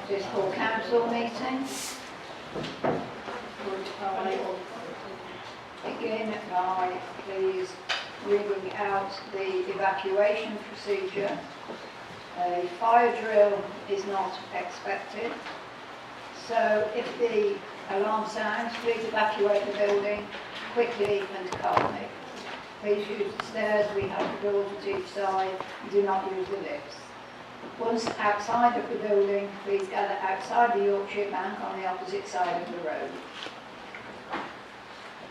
Fiscal Council meeting. Would I begin by please reading out the evacuation procedure. A fire drill is not expected, so if the alarm sounds, please evacuate the building quickly and calmly. Please use the stairs, we have the doors at each side, do not use the lifts. Once outside of the building, please gather outside the Yorkshire Bank on the opposite side of the road.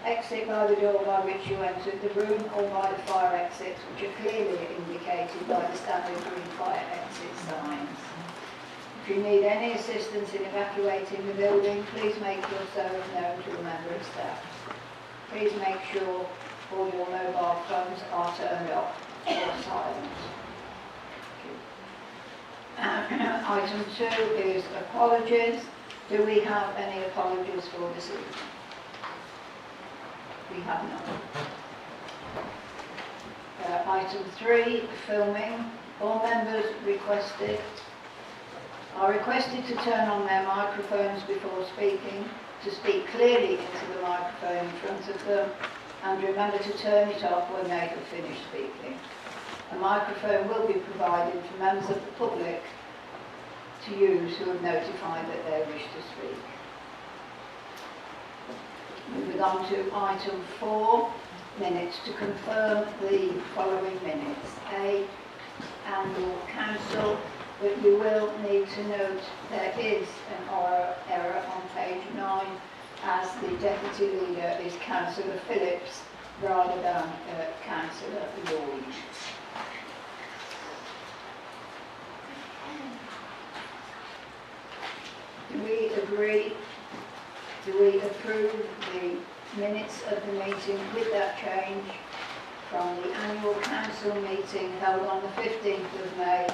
Exit by the door by which you entered the room or by the fire exits, which are clearly indicated by the standard green fire exit signs. If you need any assistance in evacuating the building, please make yourself known to a member of staff. Please make sure all your mobile phones are turned off or silent. Item 2 is apologies. Do we have any apologies for this evening? We have none. Item 3, filming. All members are requested to turn on their microphones before speaking, to speak clearly into the microphone in front of them, and remember to turn it off when they have finished speaking. A microphone will be provided for members of the public to use who have notified that they wish to speak. Moving on to item 4, minutes, to confirm the following minutes. A, annual council, but you will need to note there is an error on page 9, as the deputy leader is Councillor Phillips rather than Councillor Lloyd. Do we agree? Do we approve the minutes of the meeting with that change from the annual council meeting held on the 15th of May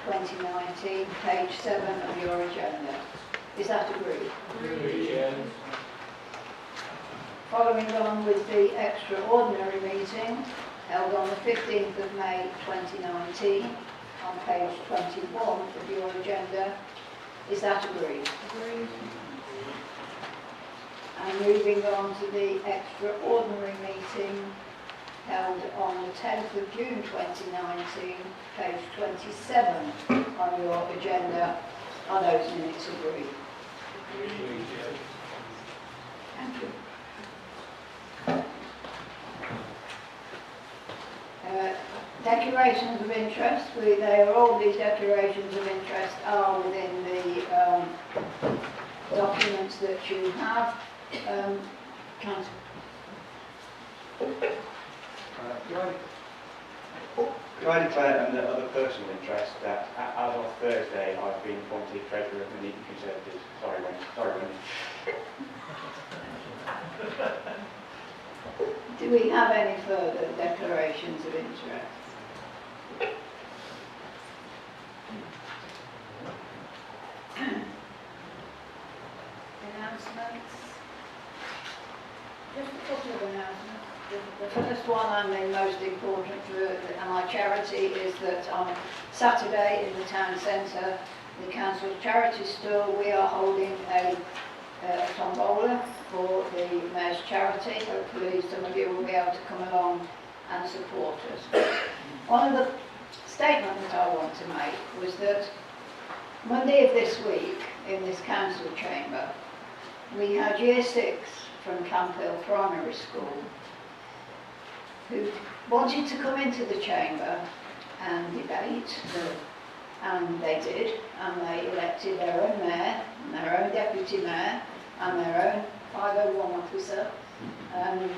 2019, page 7 of your agenda? Is that agreed? Agreed, yes. Following on with the extraordinary meeting held on the 15th of May 2019 on page 21 of your agenda, is that agreed? Agreed. And moving on to the extraordinary meeting held on the 10th of June 2019, page 27 on your agenda, are those minutes agreed? Agreed, yes. Thank you. Declarations of interest, all these declarations of interest are within the documents that you have. Councillor. Can I declare under other personal interest that as of Thursday I've been appointed Treasurer of the League of Conservatives. Sorry, Wendy. Do we have any further declarations of interest? Announcements? Just a couple of announcements. The first one, and the most important for my charity, is that on Saturday in the town centre, the council's charity store, we are holding a tombola for the Mayor's charity. Hopefully some of you will be able to come along and support us. One of the statements that I want to make was that Monday of this week in this council chamber, we had Year 6 from Camp Hill Primary School who wanted to come into the chamber and debate, and they did, and they elected their own mayor, and their own deputy mayor, and their own 501 officer, and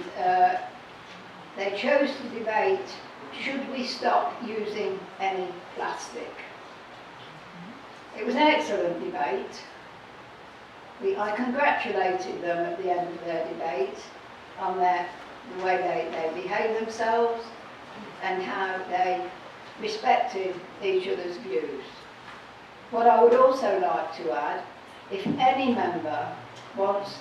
they chose to debate, should we stop using any plastic? It was an excellent debate. I congratulated them at the end of their debate on the way they behaved themselves and how they respected each other's views. What I would also like to add, if any member wants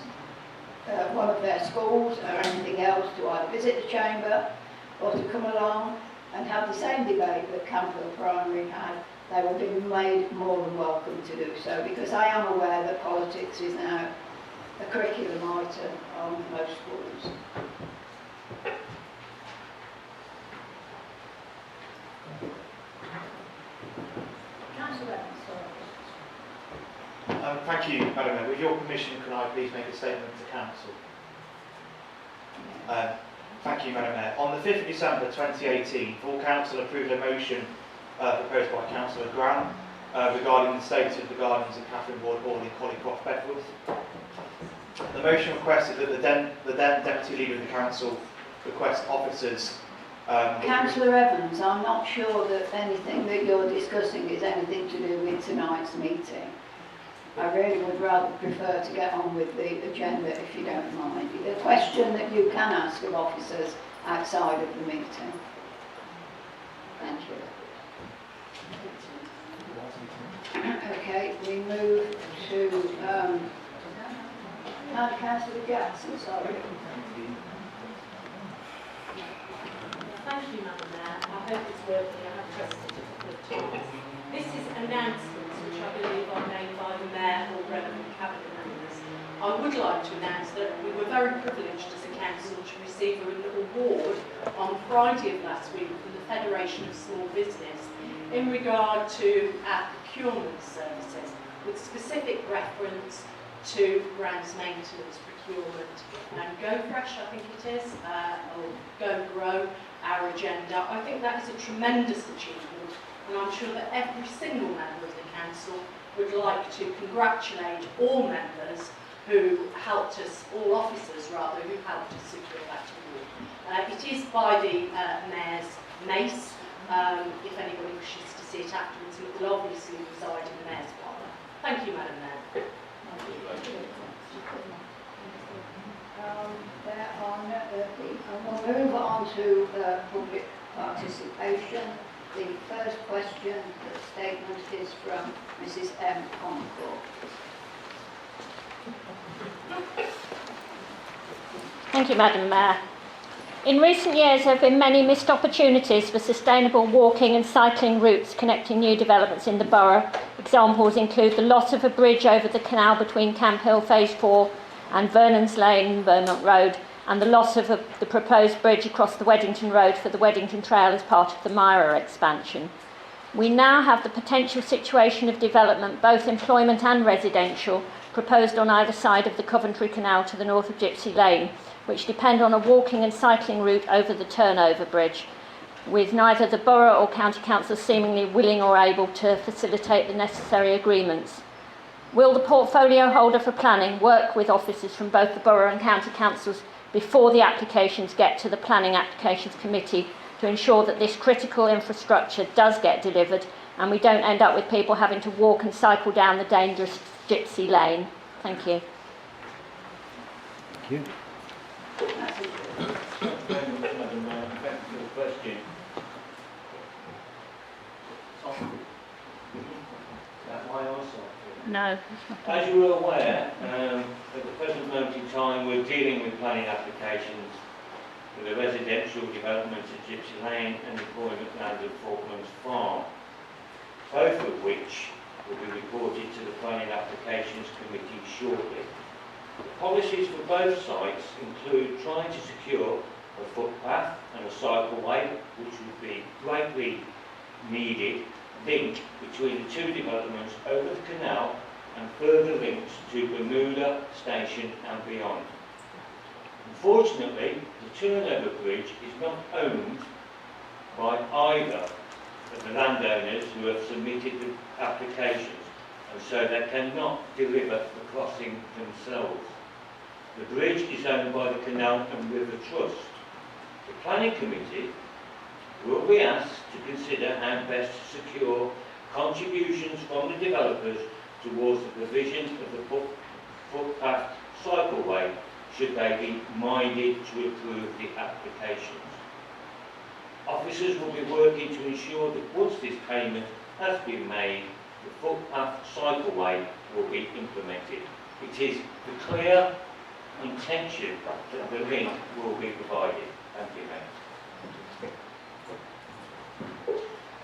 one of their schools or anything else to either visit the chamber or to come along and have the same debate that Camp Hill Primary had, they will be made more than welcome to do so, because I am aware that politics is now a curriculum item on most schools. Councillor Evans, sorry. Thank you, Madam Mayor. With your permission, can I please make a statement to Council? Thank you, Madam Mayor. On the 5th of December 2018, full Council approved a motion proposed by Councillor Graham regarding the state of the gardens at Catherine Ward Hall in Collycroft, Bedford. The motion requested that the then Deputy Leader of the Council request officers... Councillor Evans, I'm not sure that anything that you're discussing is anything to do with tonight's meeting. I really would rather prefer to get on with the agenda, if you don't mind. A question that you can ask of officers outside of the meeting. Thank you. Okay, we move to Councillor Jackson, sorry. Thank you, Madam Mayor. I hope it's working. I have pressed it a couple of times. This is announcements which I believe are made by the Mayor or relevant Cabinet members. I would like to announce that we were very privileged as a council to receive an award on Friday of last week from the Federation of Small Business in regard to our procurement services, with specific reference to grounds maintenance procurement and Go Fresh, I think it is, or Go Grow, our agenda. I think that is a tremendous achievement, and I'm sure that every single member of the council would like to congratulate all members who helped us, all officers rather, who helped us secure that award. It is by the Mayor's mace. If anybody wishes to see it afterwards, it will obviously reside in the Mayor's parlour. Thank you, Madam Mayor. There are no, we'll move on to public participation. The first question, the statement is from Mrs. M. Concord. Thank you, Madam Mayor. In recent years, there have been many missed opportunities for sustainable walking and cycling routes connecting new developments in the borough. Examples include the loss of a bridge over the canal between Camp Hill Phase 4 and Vernon's Lane, Vermont Road, and the loss of the proposed bridge across the Weddington Road for the Weddington Trail as part of the Myra expansion. We now have the potential situation of development, both employment and residential, proposed on either side of the Coventry Canal to the north of Gypsy Lane, which depend on a walking and cycling route over the turnover bridge, with neither the borough or county council seemingly willing or able to facilitate the necessary agreements. Will the portfolio holder for planning work with officers from both the borough and county councils before the applications get to the Planning Applications Committee to ensure that this critical infrastructure does get delivered and we don't end up with people having to walk and cycle down the dangerous Gypsy Lane? Thank you. Thank you. Madam Mayor, thank you for the question. That my answer? No. As you are aware, at the present moment in time, we're dealing with planning applications for the residential developments at Gypsy Lane and employment land at Falklands Farm, both of which will be reported to the Planning Applications Committee shortly. The policies for both sites include trying to secure a footpath and a cycleway, which would be greatly needed, link between the two developments over the canal and further links to Bermuda Station and beyond. Unfortunately, the turnover bridge is not owned by either of the landowners who have submitted the applications, and so they cannot deliver the crossing themselves. The bridge is owned by the Canal and River Trust. The Planning Committee will be asked to consider how best to secure contributions from the developers towards the provision of the footpath cycleway should they be minded to approve the applications. Officers will be working to ensure that once this payment has been made, the footpath cycleway will be implemented. It is the clear intention that the link will be provided. Thank you, Mayor.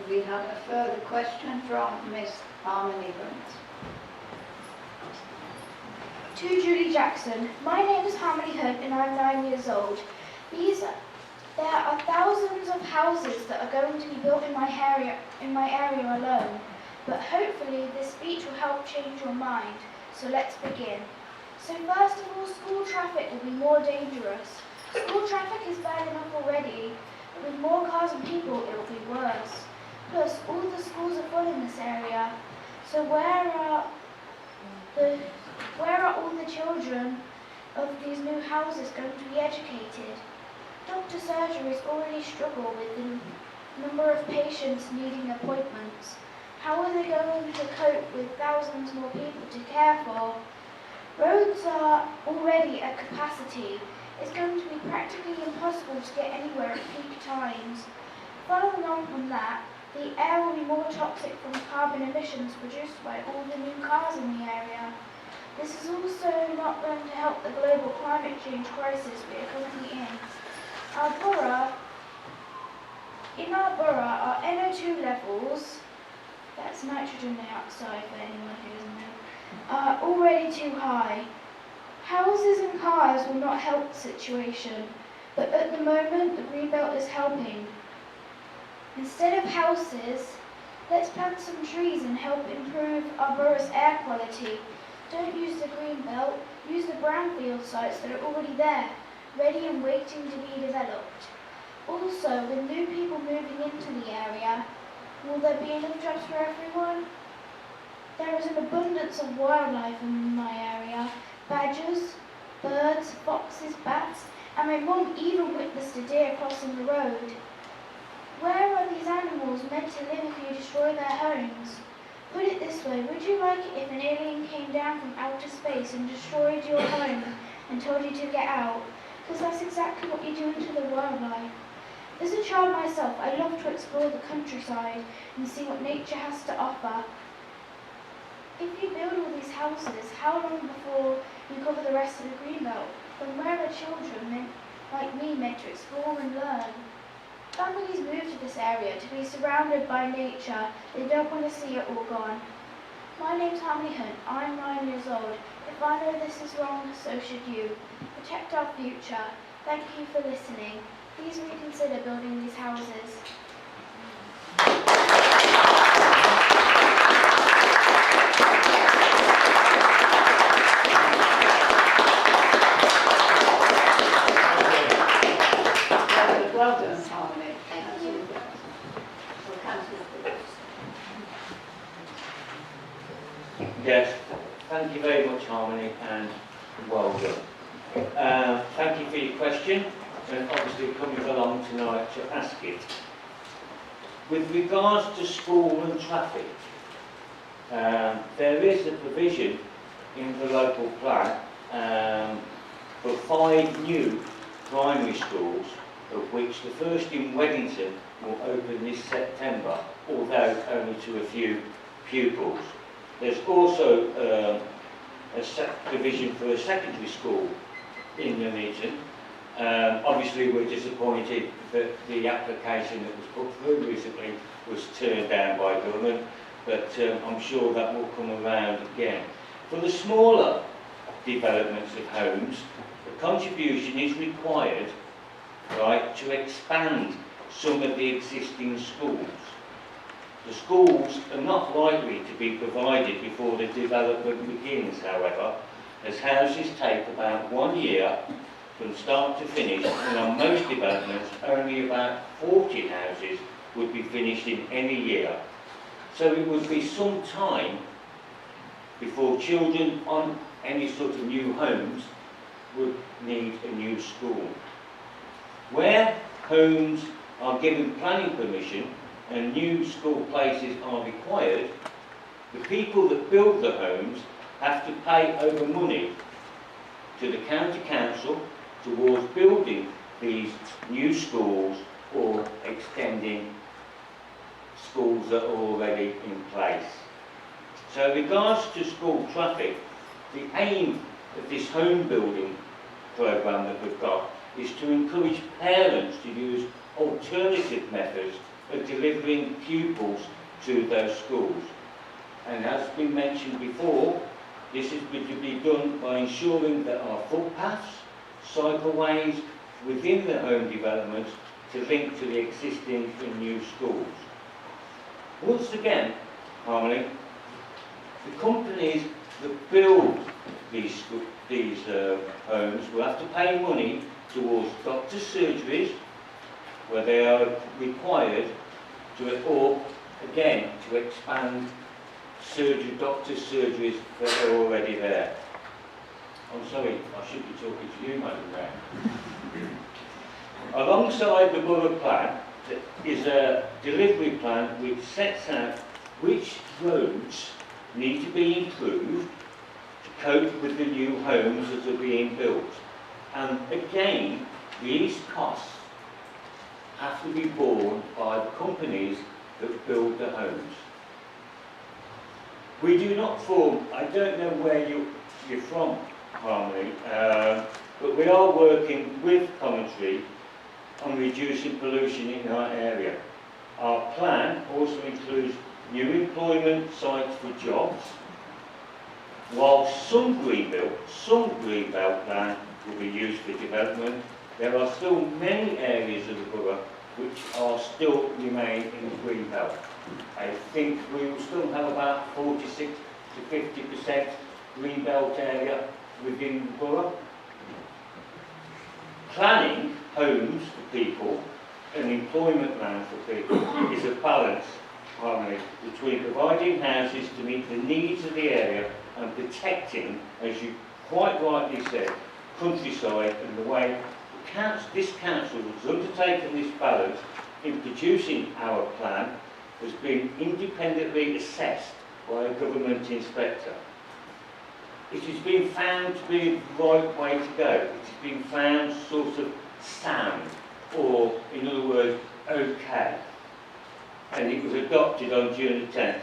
We have a further question from Miss Harmony Hunt. To Julie Jackson, my name is Harmony Hunt and I'm 9 years old. There are thousands of houses that are going to be built in my area alone, but hopefully this speech will help change your mind. So let's begin. So first of all, school traffic will be more dangerous. School traffic is bad enough already, but with more cars and people it will be worse. Plus, all the schools are full in this area. So where are all the children of these new houses going to be educated? Doctor surgeries already struggle with the number of patients needing appointments. How are they going to cope with thousands more people to care for? Roads are already at capacity. It's going to be practically impossible to get anywhere at peak times. Following on from that, the air will be more toxic from carbon emissions produced by all the new cars in the area. This is also not going to help the global climate change crisis we are currently in. In our borough, our NO2 levels, that's nitrogen dioxide for anyone who doesn't know, are already too high. Houses and cars will not help the situation, but at the moment the greenbelt is helping. Instead of houses, let's plant some trees and help improve our borough's air quality. Don't use the greenbelt, use the brownfield sites that are already there, ready and waiting to be developed. Also, with new people moving into the area, will there be enough jobs for everyone? There is an abundance of wildlife in my area. Badgers, birds, foxes, bats, and my mum even witnessed a deer crossing the road. Where are these animals meant to live if you destroy their homes? Put it this way, would you like it if an alien came down from outer space and destroyed your home and told you to get out? Because that's exactly what you're doing to the wildlife. As a child myself, I love to explore the countryside and see what nature has to offer. If you build all these houses, how long before you cover the rest of the greenbelt? Then where are children like me meant to explore and learn? Families move to this area to be surrounded by nature. They don't want to see it all gone. My name's Harmony Hunt. I'm 9 years old. If I know this is wrong, so should you. Protect our future. Thank you for listening. Please reconsider building these houses. Well done, Harmony. Thank you. Yes, thank you very much, Harmony, and well done. Thank you for your question, and obviously coming along tonight to ask it. With regards to school and traffic, there is a provision in the local plan for 5 new primary schools, of which the first in Weddington will open this September, although only to a few pupils. There's also a provision for a secondary school in the region. Obviously we're disappointed that the application that was put through recently was turned down by government, but I'm sure that will come around again. For the smaller developments of homes, the contribution is required, right, to expand some of the existing schools. The schools are not likely to be provided before the development begins, however, as houses take about 1 year from start to finish, and on most developments only about 40 houses would be finished in any year. So it would be some time before children on any sort of new homes would need a new school. Where homes are given planning permission and new school places are required, the people that build the homes have to pay over money to the county council towards building these new schools or extending schools that are already in place. So in regards to school traffic, the aim of this home building programme that we've got is to encourage parents to use alternative methods of delivering pupils to those schools. And as has been mentioned before, this is going to be done by ensuring that our footpaths, cycleways within the home developments to link to the existing and new schools. Once again, Harmony, the companies that build these homes will have to pay money towards doctors' surgeries where they are required to, or again, to expand doctors' surgeries that are already there. I'm sorry, I should be talking to you, Madam Mayor. Alongside the borough plan is a delivery plan which sets out which roads need to be improved to cope with the new homes that are being built. And again, these costs have to be borne by the companies that build the homes. We do not form, I don't know where you're from, Harmony, but we are working with Coventry on reducing pollution in our area. Our plan also includes new employment sites for jobs, while some greenbelt land will be used for development. There are still many areas of the borough which are still remain in the greenbelt. I think we will still have about 46 to 50% greenbelt area within the borough. Planning homes for people and employment land for people is a balance, Harmony, between providing houses to meet the needs of the area and protecting, as you quite rightly said, countryside, and the way this council has undertaken this balance in producing our plan has been independently assessed by a government inspector. It has been found to be the right way to go. It has been found sort of sound, or in other words, okay. And it was adopted on June the 10th.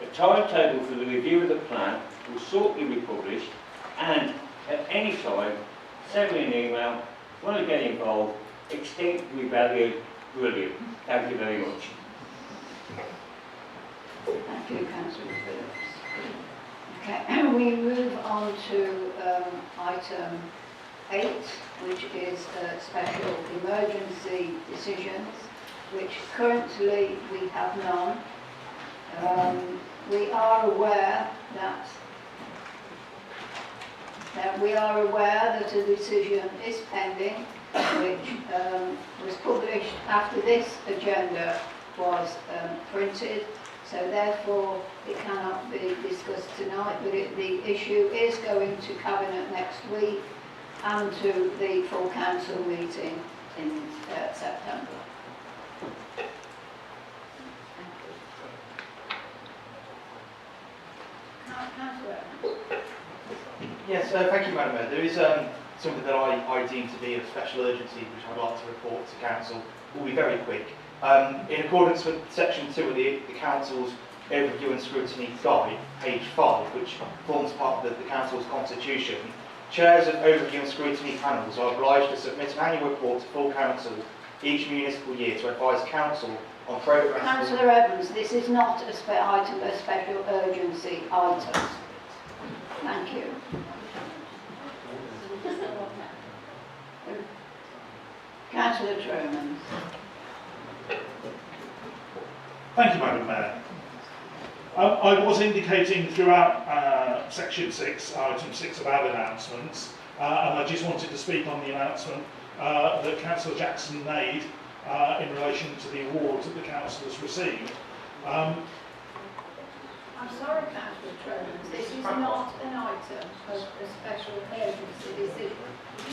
A timetable for the review of the plan will shortly be published, and at any time, send me an email, if you want to get involved, Extinct Rebellion, brilliant. Thank you very much. Thank you, Councillor Phillips. Okay, we move on to item 8, which is special emergency decisions, which currently we have none. We are aware that a decision is pending, which was published after this agenda was printed. So therefore, it cannot be discussed tonight, but the issue is going to Cabinet next week and to the full council meeting in September. Councillor Evans. Yes, thank you, Madam Mayor. There is something that I deem to be of special urgency, which I'd like to report to Council. Will be very quick. In accordance with Section 2 of the Council's Overview and Scrutiny Guide, page 5, which forms part of the Council's constitution, chairs of Overview and Scrutiny panels are obliged to submit an annual report to full Council each municipal year to advise Council on progress. Councillor Evans, this is not a item of special urgency item. Thank you. Councillor Truman. Thank you, Madam Mayor. I was indicating throughout Section 6, Item 6 about announcements, and I just wanted to speak on the announcement that Councillor Jackson made in relation to the awards that the Council has received. I'm sorry, Councillor Truman, this is not an item of a special urgency decision.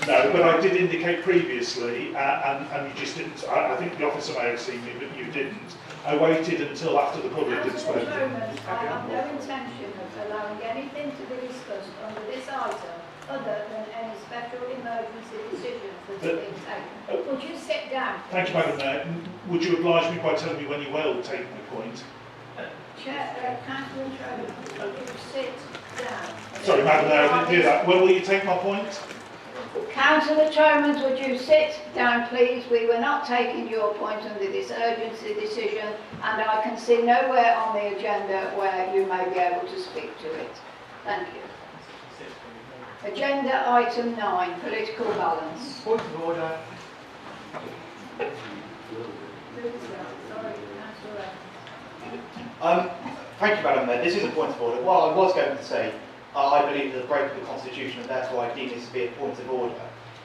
No, but I did indicate previously, and you just didn't, I think the officer may have seen me, but you didn't. I waited until after the public had spoken. Councillor Truman, I have no intention of allowing anything to be discussed under this item other than any special emergency decisions that have been taken. Would you sit down? Thank you, Madam Mayor. Would you oblige me by telling me when you will take my point? Councillor Truman, would you sit down? Sorry, Madam Mayor, I didn't hear that. When will you take my point? Councillor Tromans, would you sit down, please? We were not taking your point under this urgency decision, and I can see nowhere on the agenda where you may be able to speak to it. Thank you. Agenda item 9, political balance. Point of order. Thank you, Madam Mayor. This is a point of order. What I was going to say, I believe there's a break of the Constitution, and therefore I deem this to be a point of order.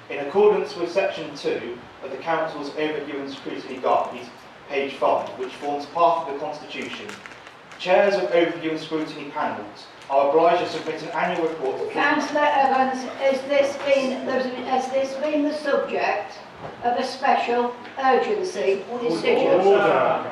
In accordance with Section 2 of the Council's Overview and Scrutiny Guide, page 5, which forms part of the Constitution, chairs of Overview and Scrutiny panels are obliged to submit an annual report to Councillor Evans, has this been the subject of a special urgency decision? Order.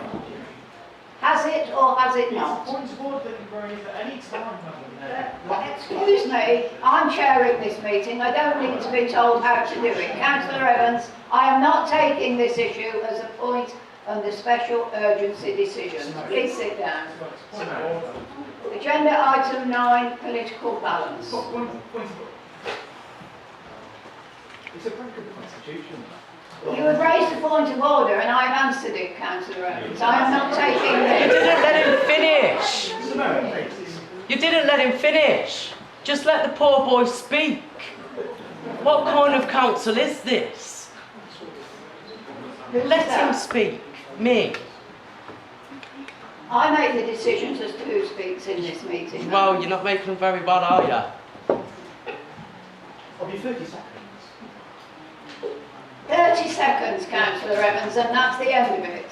Has it or has it not? Point of order that can be raised at any time, Madam Mayor. Excuse me, I'm chairing this meeting. I don't need to be told how to do it. Councillor Evans, I am not taking this issue as a point under special urgency decision. Please sit down. Agenda item 9, political balance. Point of order. It's a break of the Constitution. You have raised a point of order and I've answered it, Councillor Evans. I am not taking You this. didn't let him finish. You didn't let him finish. Just let the poor boy speak. What kind of council is this? Who's Let that? him speak. Me. I make the decisions as to who speaks in this meeting. Well, you're not making them very bad, are you? I'll be 30 seconds. 30 seconds, Councillor Evans, and that's the end of it.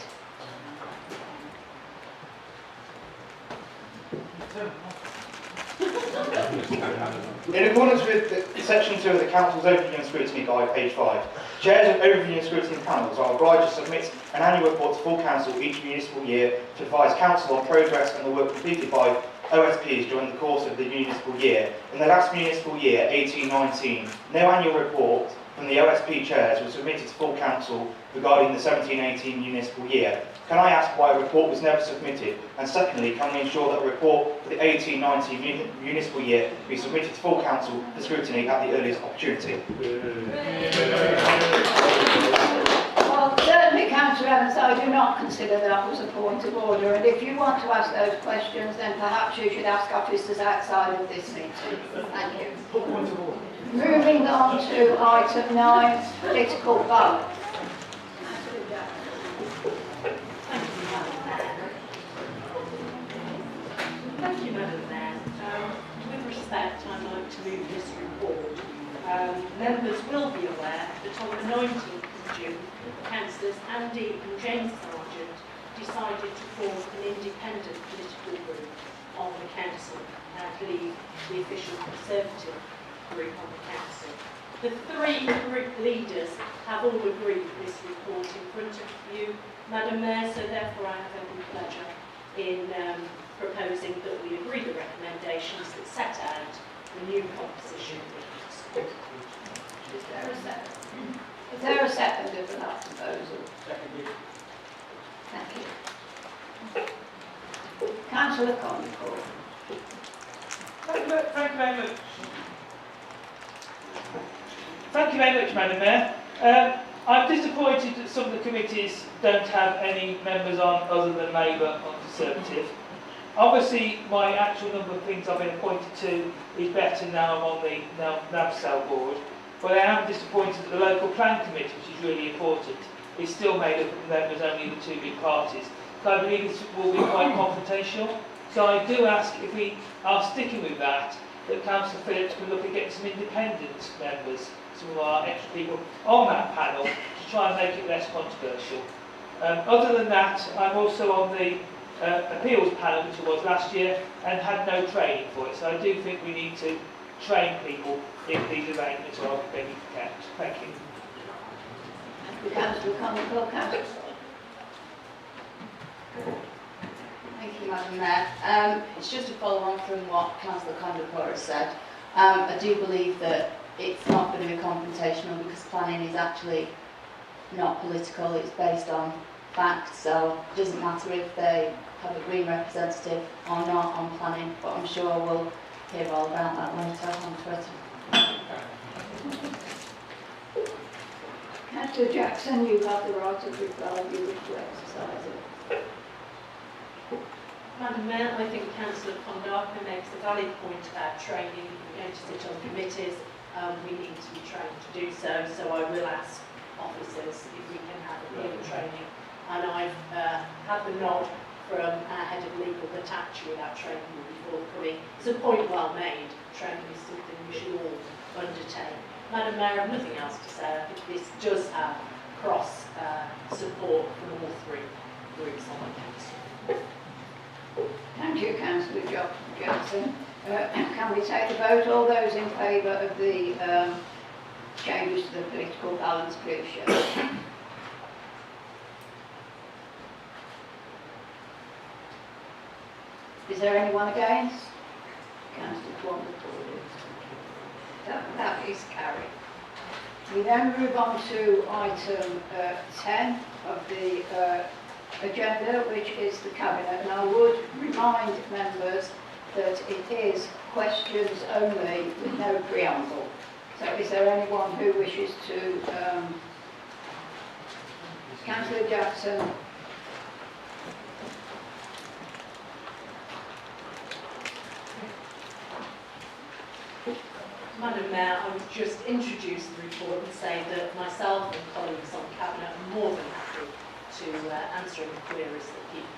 In accordance with Section 2 of the Council's Overview and Scrutiny Guide, page 5, chairs of Overview and Scrutiny panels are obliged to submit an annual report to full Council each municipal year to advise Council on progress and the work completed by OSPs during the course of the municipal year. In the last municipal year, 18-19, no annual report from the OSP chairs was submitted to full Council regarding the 17-18 municipal year. Can I ask why a report was never submitted? And secondly, can we ensure that a report for the 18-19 municipal year be submitted to full Council for scrutiny at the earliest opportunity? Well, certainly, Councillor Evans, I do not consider that was a point of order, and if you want to ask those questions, then perhaps you should ask officers outside of this meeting. Thank you. Point of order. Moving on to item 9, political balance. Thank you, Madam Mayor. With respect, I'd like to move this report. Members will be aware that on the 19th of June, Councillors Andy and James Sargent decided to form an independent political group on the council and leave the official Conservative group on the council. The 3 group leaders have all agreed with this report in front of you, Madam Mayor, so therefore I have every pleasure in proposing that we agree the recommendations that set out the new composition of the council. Is there a second? Is there a seconder for that proposal? Thank you. Councillor Concord. Thank you very much. Thank you very much, Madam Mayor. I'm disappointed that some of the committees don't have any members on other than Labour or Conservative. Obviously, my actual number of things I've been appointed to is better now I'm on the NABCEL board, but I am disappointed that the local plan committee, which is really important, is still made up of members only of the 2 big parties. So I believe this will be quite confrontational. So I do ask, if we are sticking with that Councillor Phillips will look at getting some independent members, some of our extra people on that panel to try and make it less controversial. Other than that, I'm also on the appeals panel, which I was last year, and had no training for it. So I do think we need to train people if these arrangements are going to be kept. Thank you. Councillor Concord, Councillor. Thank you, Madam Mayor. It's just to follow on from what Councillor Concord said. I do believe that it's not going to be confrontational because planning is actually not political, it's based on facts, so it doesn't matter if they have a Green representative or not on planning, but I'm sure we'll hear all about that later on Twitter. Councillor Jackson, you have the right of reply, you wish to exercise it. Madam Mayor, I think Councillor Condarca makes a valid point about training. If we're going to sit on committees, we need to be trained to do so. So I will ask officers if we can have a bit of training. And I've had the nod from our head of legal that actually that training will be forthcoming. It's a point well made. Training is something we should all undertake. Madam Mayor, I have nothing else to say. I think this does have cross support from all three groups on the council. Thank you, Councillor Jackson. Can we take the vote? All those in favour of the changes to the political balance, please show. Is there anyone against? Councillor Twan recorded. That is carried. We then move on to item 10 of the agenda, which is the Cabinet. And I would remind members that it is questions only with no preamble. So is there anyone who wishes to... Councillor Jackson. Madam Mayor, I would just introduce the report and say that myself and colleagues on Cabinet are more than happy to answer any queries that people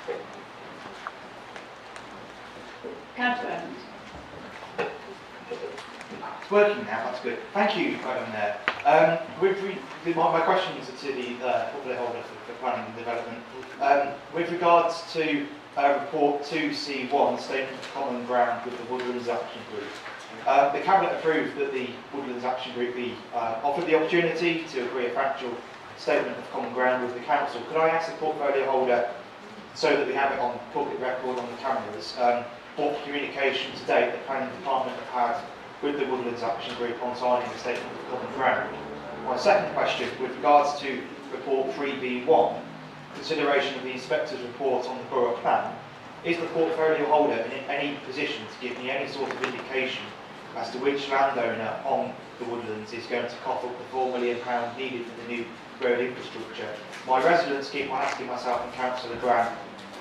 may. Councillor Evans. It's working now, that's good. Thank you, Madam Mayor. My questions are to the portfolio holder for planning and development. With regards to report 2C1, Statement of Common Ground with the Woodlands Action Group, the Cabinet approved that the Woodlands Action Group be offered the opportunity to agree a factual statement of common ground with the Council. Could I ask the portfolio holder, so that we have it on public record on the cameras, what communication to date the Planning Department have had with the Woodlands Action Group on signing the statement of common ground? My second question, with regards to report 3B1, consideration of the inspector's report on the borough plan, is the portfolio holder in any position to give me any sort of indication as to which landowner on the Woodlands is going to cough up the £4 million needed for the new road infrastructure? My residents keep on asking myself and Councillor Grant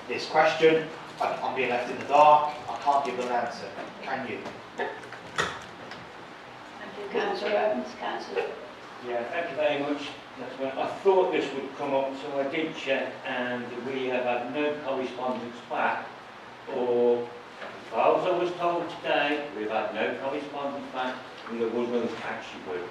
this question. I'm being left in the dark. I can't give them an answer. Can you? Thank you, Councillor Evans. Councillor. Yeah, thank you very much. That's when I thought this would come up, so I did check, and we have had no correspondence back, or as far as I was told today, we've had no correspondence back from the Woodlands Action Group.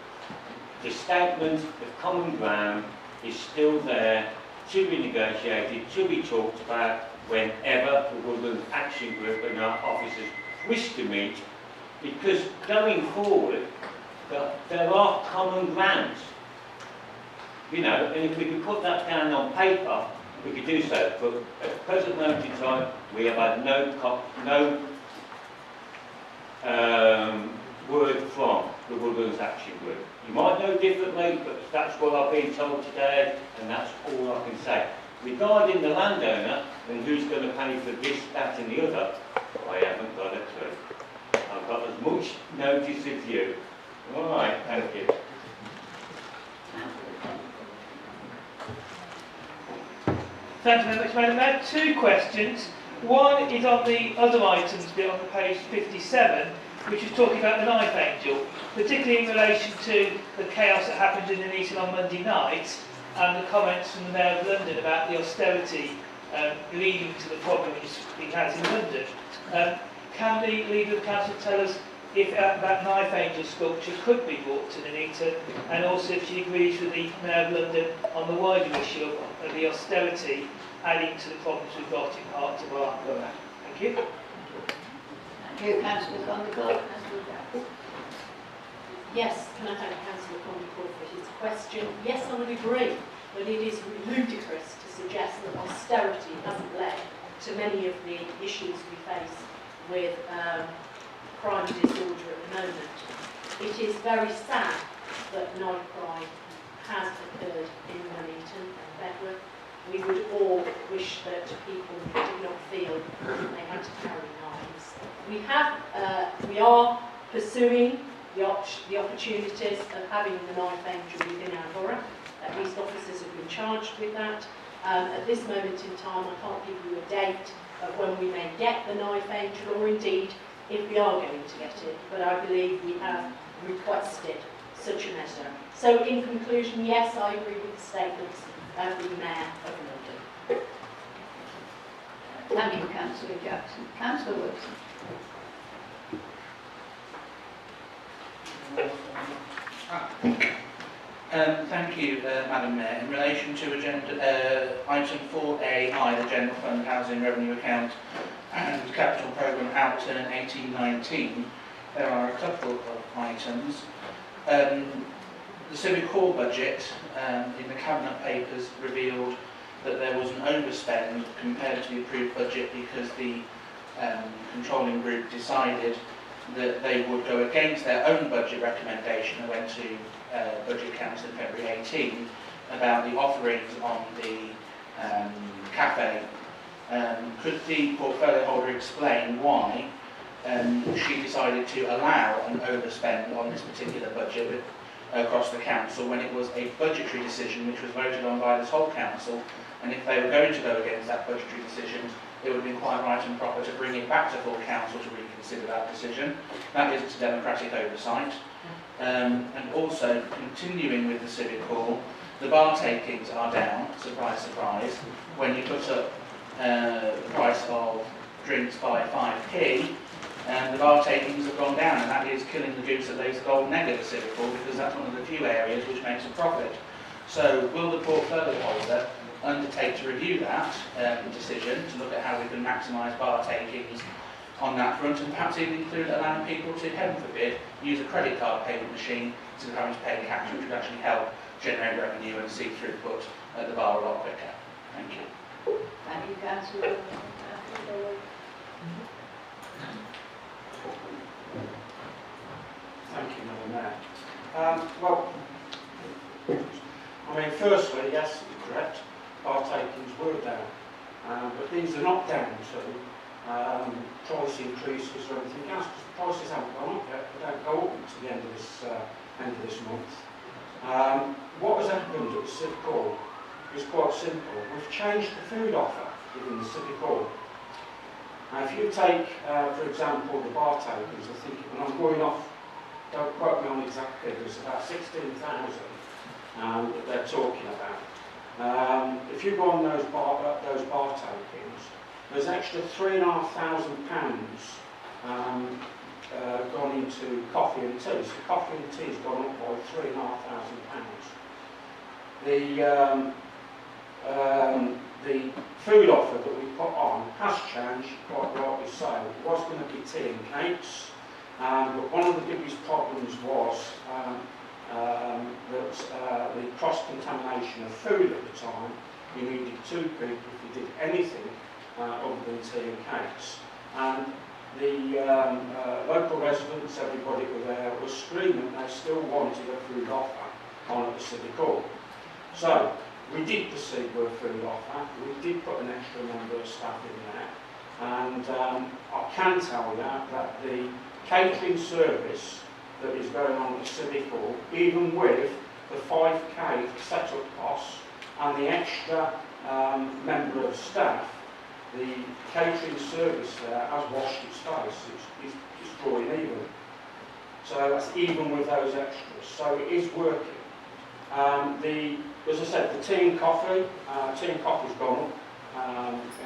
The statement of common ground is still there to be negotiated, to be talked about whenever the Woodlands Action Group and our officers wish to meet, because going forward, there are common grounds. You know, and if we could put that down on paper, we could do so. But at the present moment in time, we have had no word from the Woodlands Action Group. You might know differently, but that's what I've been told today, and that's all I can say. Regarding the landowner and who's going to pay for this, that and the other, I haven't got a clue. I've got as much notice as you. All right, thank you. Thank you very much, Madam Mayor. Two questions. One is on the other items bit on the page 57, which is talking about the knife angel, particularly in relation to the chaos that happened in the meeting on Monday night and the comments from the Mayor of London about the austerity leading to the problems he has in London. Can the Leader of the Council tell us if that knife angel sculpture could be brought to Nuneaton, and also if she agrees with the Mayor of London on the wider issue of the austerity adding to the problems we've got in parts of our borough? Thank you. Thank you, Councillor Condicourt. Yes, can I thank Councillor Condicourt for his question? Yes, I would agree, but it is ludicrous to suggest that austerity hasn't led to many of the issues we face with crime and disorder at the moment. It is very sad that knife crime has occurred in Nuneaton and Bedworth. We would all wish that people did not feel that they had to carry knives. We are pursuing the opportunities of having the knife entry within our borough. At least officers have been charged with that. At this moment in time, I can't give you a date of when we may get the knife entry, or indeed if we are going to get it, but I believe we have requested such a measure. So in conclusion, yes, I agree with the statements of the Mayor of London. Thank you, Councillor Jackson. Councillor Wilson. Thank you, Madam Mayor. In relation to agenda item 4A, the General Fund Housing Revenue Account and Capital Programme Outturn 1819, there are a couple of items. The Civic Hall budget in the Cabinet Papers revealed that there was an overspend compared to the approved budget because the controlling group decided that they would go against their own budget recommendation and went to Budget Council in February 18 about the offerings on the cafe. Could the portfolio holder explain why she decided to allow an overspend on this particular budget across the council when it was a budgetary decision which was voted on by this whole council, and if they were going to go against that budgetary decision, it would have been quite right and proper to bring it back to full council to reconsider that decision. That is democratic oversight. And also, continuing with the Civic Hall, the bar takings are down, surprise, surprise, when you put up the price of drinks by 5p, and the bar takings have gone down, and that is killing the goose that lays the golden egg at the Civic Hall, because that's one of the few areas which makes a profit. So will the portfolio holder undertake to review that decision to look at how we can maximise bar takings on that front, and perhaps even include allowing people to, heaven forbid, use a credit card payment machine instead of having to pay cash, which would actually help generate revenue and see throughput at the bar a lot quicker. Thank you. Thank you, Councillor. Thank you, Madam Mayor. Well, I mean, firstly, yes, it's correct, bar takings were down, but these are not down to price increases or anything else, because the prices haven't gone up yet, they don't go up to the end of this month. What has happened at the Civic Hall is quite simple. We've changed the food offer within the Civic Hall. Now, if you take, for example, the bar takings, I think, and I'm going off, don't quote me on exact figures, about 16,000 that they're talking about. If you go on those bar takings, there's extra £3,500 gone into coffee and tea. So coffee and tea has gone up by £3,500. The food offer that we put on has changed, quite rightly so. It was going to be tea and cakes, but one of the biggest problems was that the cross-contamination of food at the time. You needed 2 people if you did anything other than tea and cakes. And the local residents, everybody were there, was screaming they still wanted a food offer on at the Civic Hall. So we did proceed with a food offer. We did put an extra member of staff in there, and I can tell you that the catering service that is going on at the Civic Hall, even with the 5k set-up costs and the extra member of staff, the catering service there has washed its face. It's drawing even. So that's even with those extras. So it is working. As I said, the tea and coffee's gone up.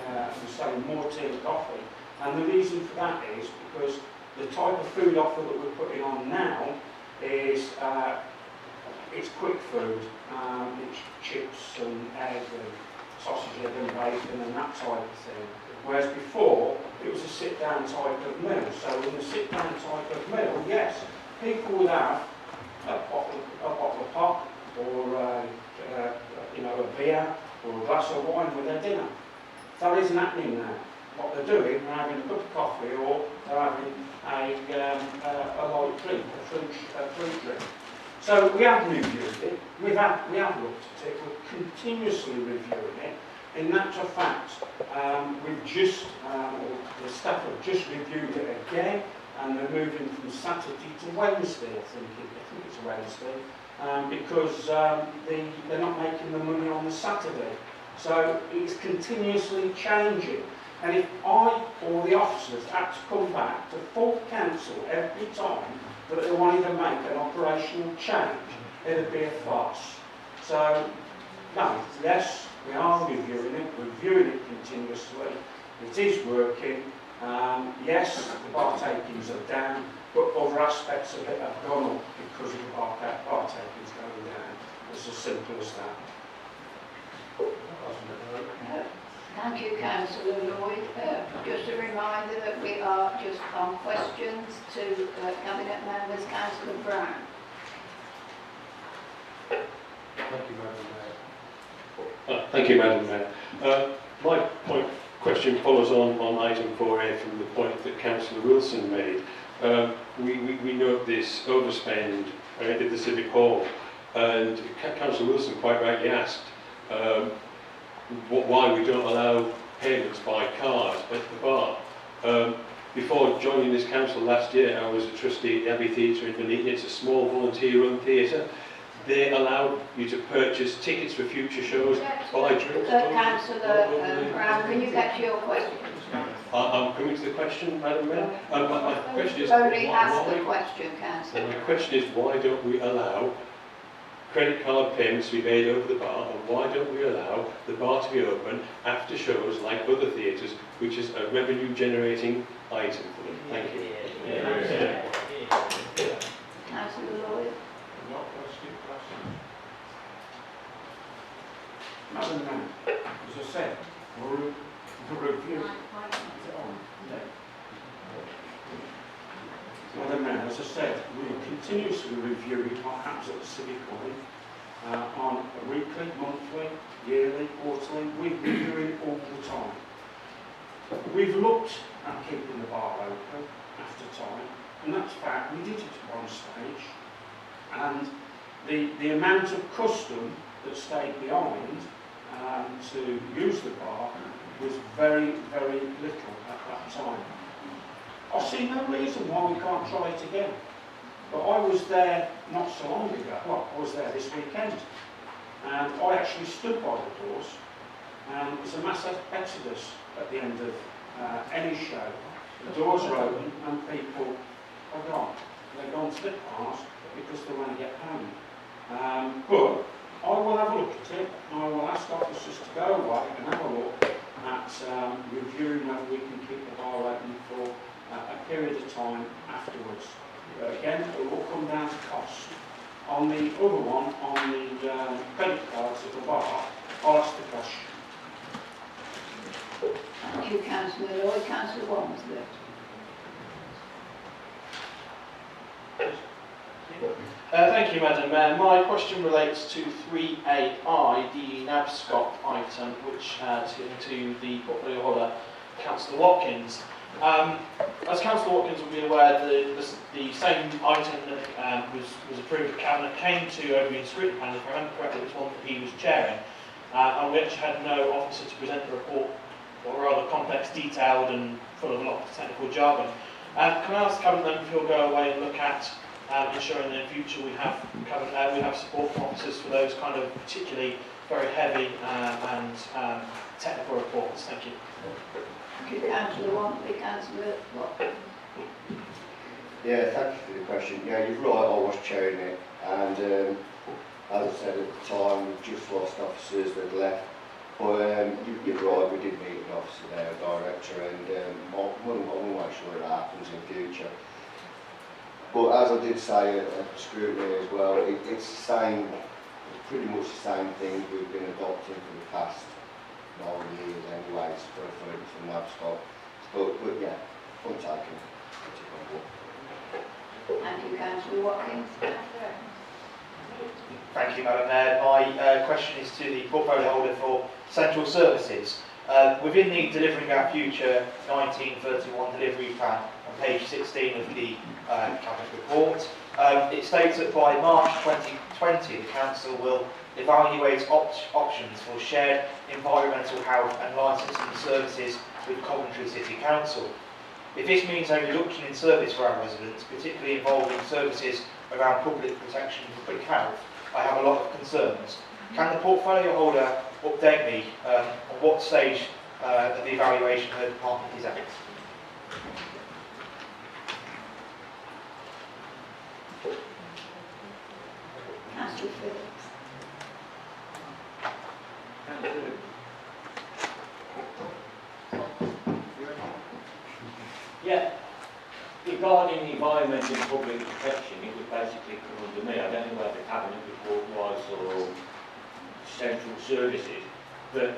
We're selling more tea and coffee. And the reason for that is because the type of food offer that we're putting on now is it's quick food. It's chips and egg and sausage, egg and bacon and that type of thing. Whereas before, it was a sit-down type of meal. So in the sit-down type of meal, yes, people would have a bottle of pop or a beer or a glass of wine with their dinner. That isn't happening now. What they're doing, they're having a cup of coffee or they're having a light drink, a fruit drink. So we have reviewed it, we have looked at it, we're continuously reviewing it. In actual fact, the staff have just reviewed it again and they're moving from Saturday to Wednesday, I think it's a Wednesday, because they're not making the money on the Saturday. So it's continuously changing. And if I or the officers had to come back to full council every time that they wanted to make an operational change, it'd be a farce. So, no, yes, we are reviewing it continuously. It is working. Yes, the bar takings are down, but other aspects of it have gone up because of the bar takings going down. It's as simple as that. Thank you, Councillor Lloyd. Just a reminder that we are just on questions to Cabinet members. Councillor Brown. Thank you, Madam Mayor. My question follows on item 4A from the point that Councillor Wilson made. We note this overspend at the Civic Hall, and Councillor Wilson quite rightly asked why we don't allow payments by card at the bar. Before joining this council last year, I was a trustee at the Abbey Theatre in Nuneaton. It's a small volunteer-run theatre. They allow you to purchase tickets for future shows, buy drinks. Councillor Brown, can you get to your question? I'm coming to the question, Madam Mayor. My question is, Only ask the question, Councillor. my question is, why don't we allow credit card payments to be made over the bar, and why don't we allow the bar to be open after shows like other theatres, which is a revenue-generating item for them? Thank you. Councillor Lloyd. Madam Mayor, as I said, the review. Madam Mayor, as I said, we are continuously reviewing what happens at the Civic Hall on a weekly, monthly, yearly, quarterly. We're reviewing all the time. We've looked at keeping the bar open after time, and that's fact. We did it at one stage, and the amount of custom that stayed behind to use the bar was very, very little at that time. I see no reason why we can't try it again. But I was there not so long ago. Well, I was there this weekend, and I actually stood by the doors, and it was a mass exodus at the end of any show. The doors are open, and people are gone. They're gone to the bars because they want to get home. But I will have a look at it, and I will ask officers to go away and have a look at reviewing whether we can keep the bar open for a period of time afterwards. Again, it will come down to cost. On the other one, on the credit cards at the bar, I'll ask the question. Thank you, Councillor Lloyd. Councillor Walmsley. Thank you, Madam Mayor. My question relates to 3AI, the NABSCOP item, which adds into the portfolio holder, Councillor Watkins. As Councillor Watkins will be aware, the same item that was approved at Cabinet came to Overgreen Scrutiny Panel. If I remember correctly, it was one that he was chairing, and we actually had no officer to present the report, or rather complex, detailed and full of a lot of technical jargon. Can I ask Cabinet member if he'll go away and look at ensuring that in future we have support from officers for those kind of particularly very heavy and technical reports? Thank you. Thank you, Councillor Walmsley. Councillor Watkins. Yeah, thank you for the question. Yeah, you're right, I was chairing it, and as I said at the time, we've just lost officers that left. But you're right, we did meet an officer there, a director, and we'll make sure that happens in future. But as I did say at scrutiny as well, it's the same, pretty much the same things we've been adopting for the past 9 years anyways for NABSCOP. But yeah, point taken. Thank you, Councillor Watkins. Thank you, Madam Mayor. My question is to the portfolio holder for Central Services. Within the Delivering Our Future 1931 delivery plan on page 16 of the Cabinet report, it states that by March 2020 the Council will evaluate options for shared environmental health and licensing services with Coventry City Council. If this means a reduction in service for our residents, particularly involving services around public protection and public health, I have a lot of concerns. Can the portfolio holder update me on what stage of the evaluation her department is at? Councillor Phillips. Yeah, regarding the environment and public protection, it would basically come under me. I don't know where the cabinet report was or central services, but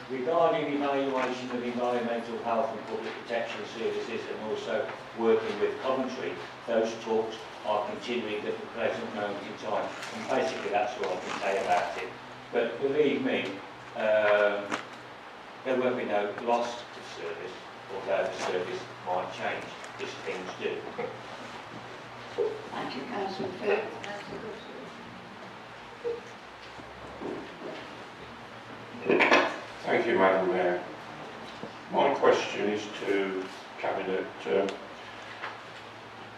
regarding evaluation of environmental health and public protection services and also working with Coventry, those talks are continuing at the present moment in time. And basically that's what I can say about it. But believe me, there won't be no loss of service, although the service might change, as things do. Thank you, Councillor Phillips. Thank you, Madam Mayor. My question is to Cabinet.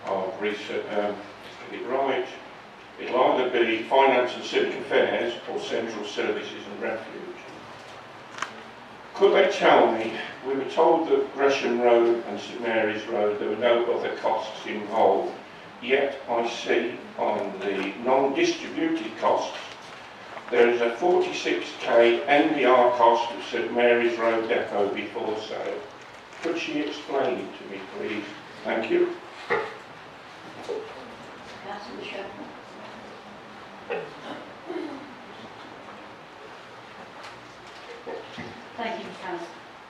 I'll research, get it right. It'll either be Finance and Civic Affairs or Central Services and Refuge. Could they tell me, we were told that Gresham Road and St Mary's Road, there were no other costs involved, yet I see on the non-distributed costs, there is a 46k NBR cost of St Mary's Road depot before sale. Could she explain it to me, please? Thank you. Councillor Shepherd. Thank you for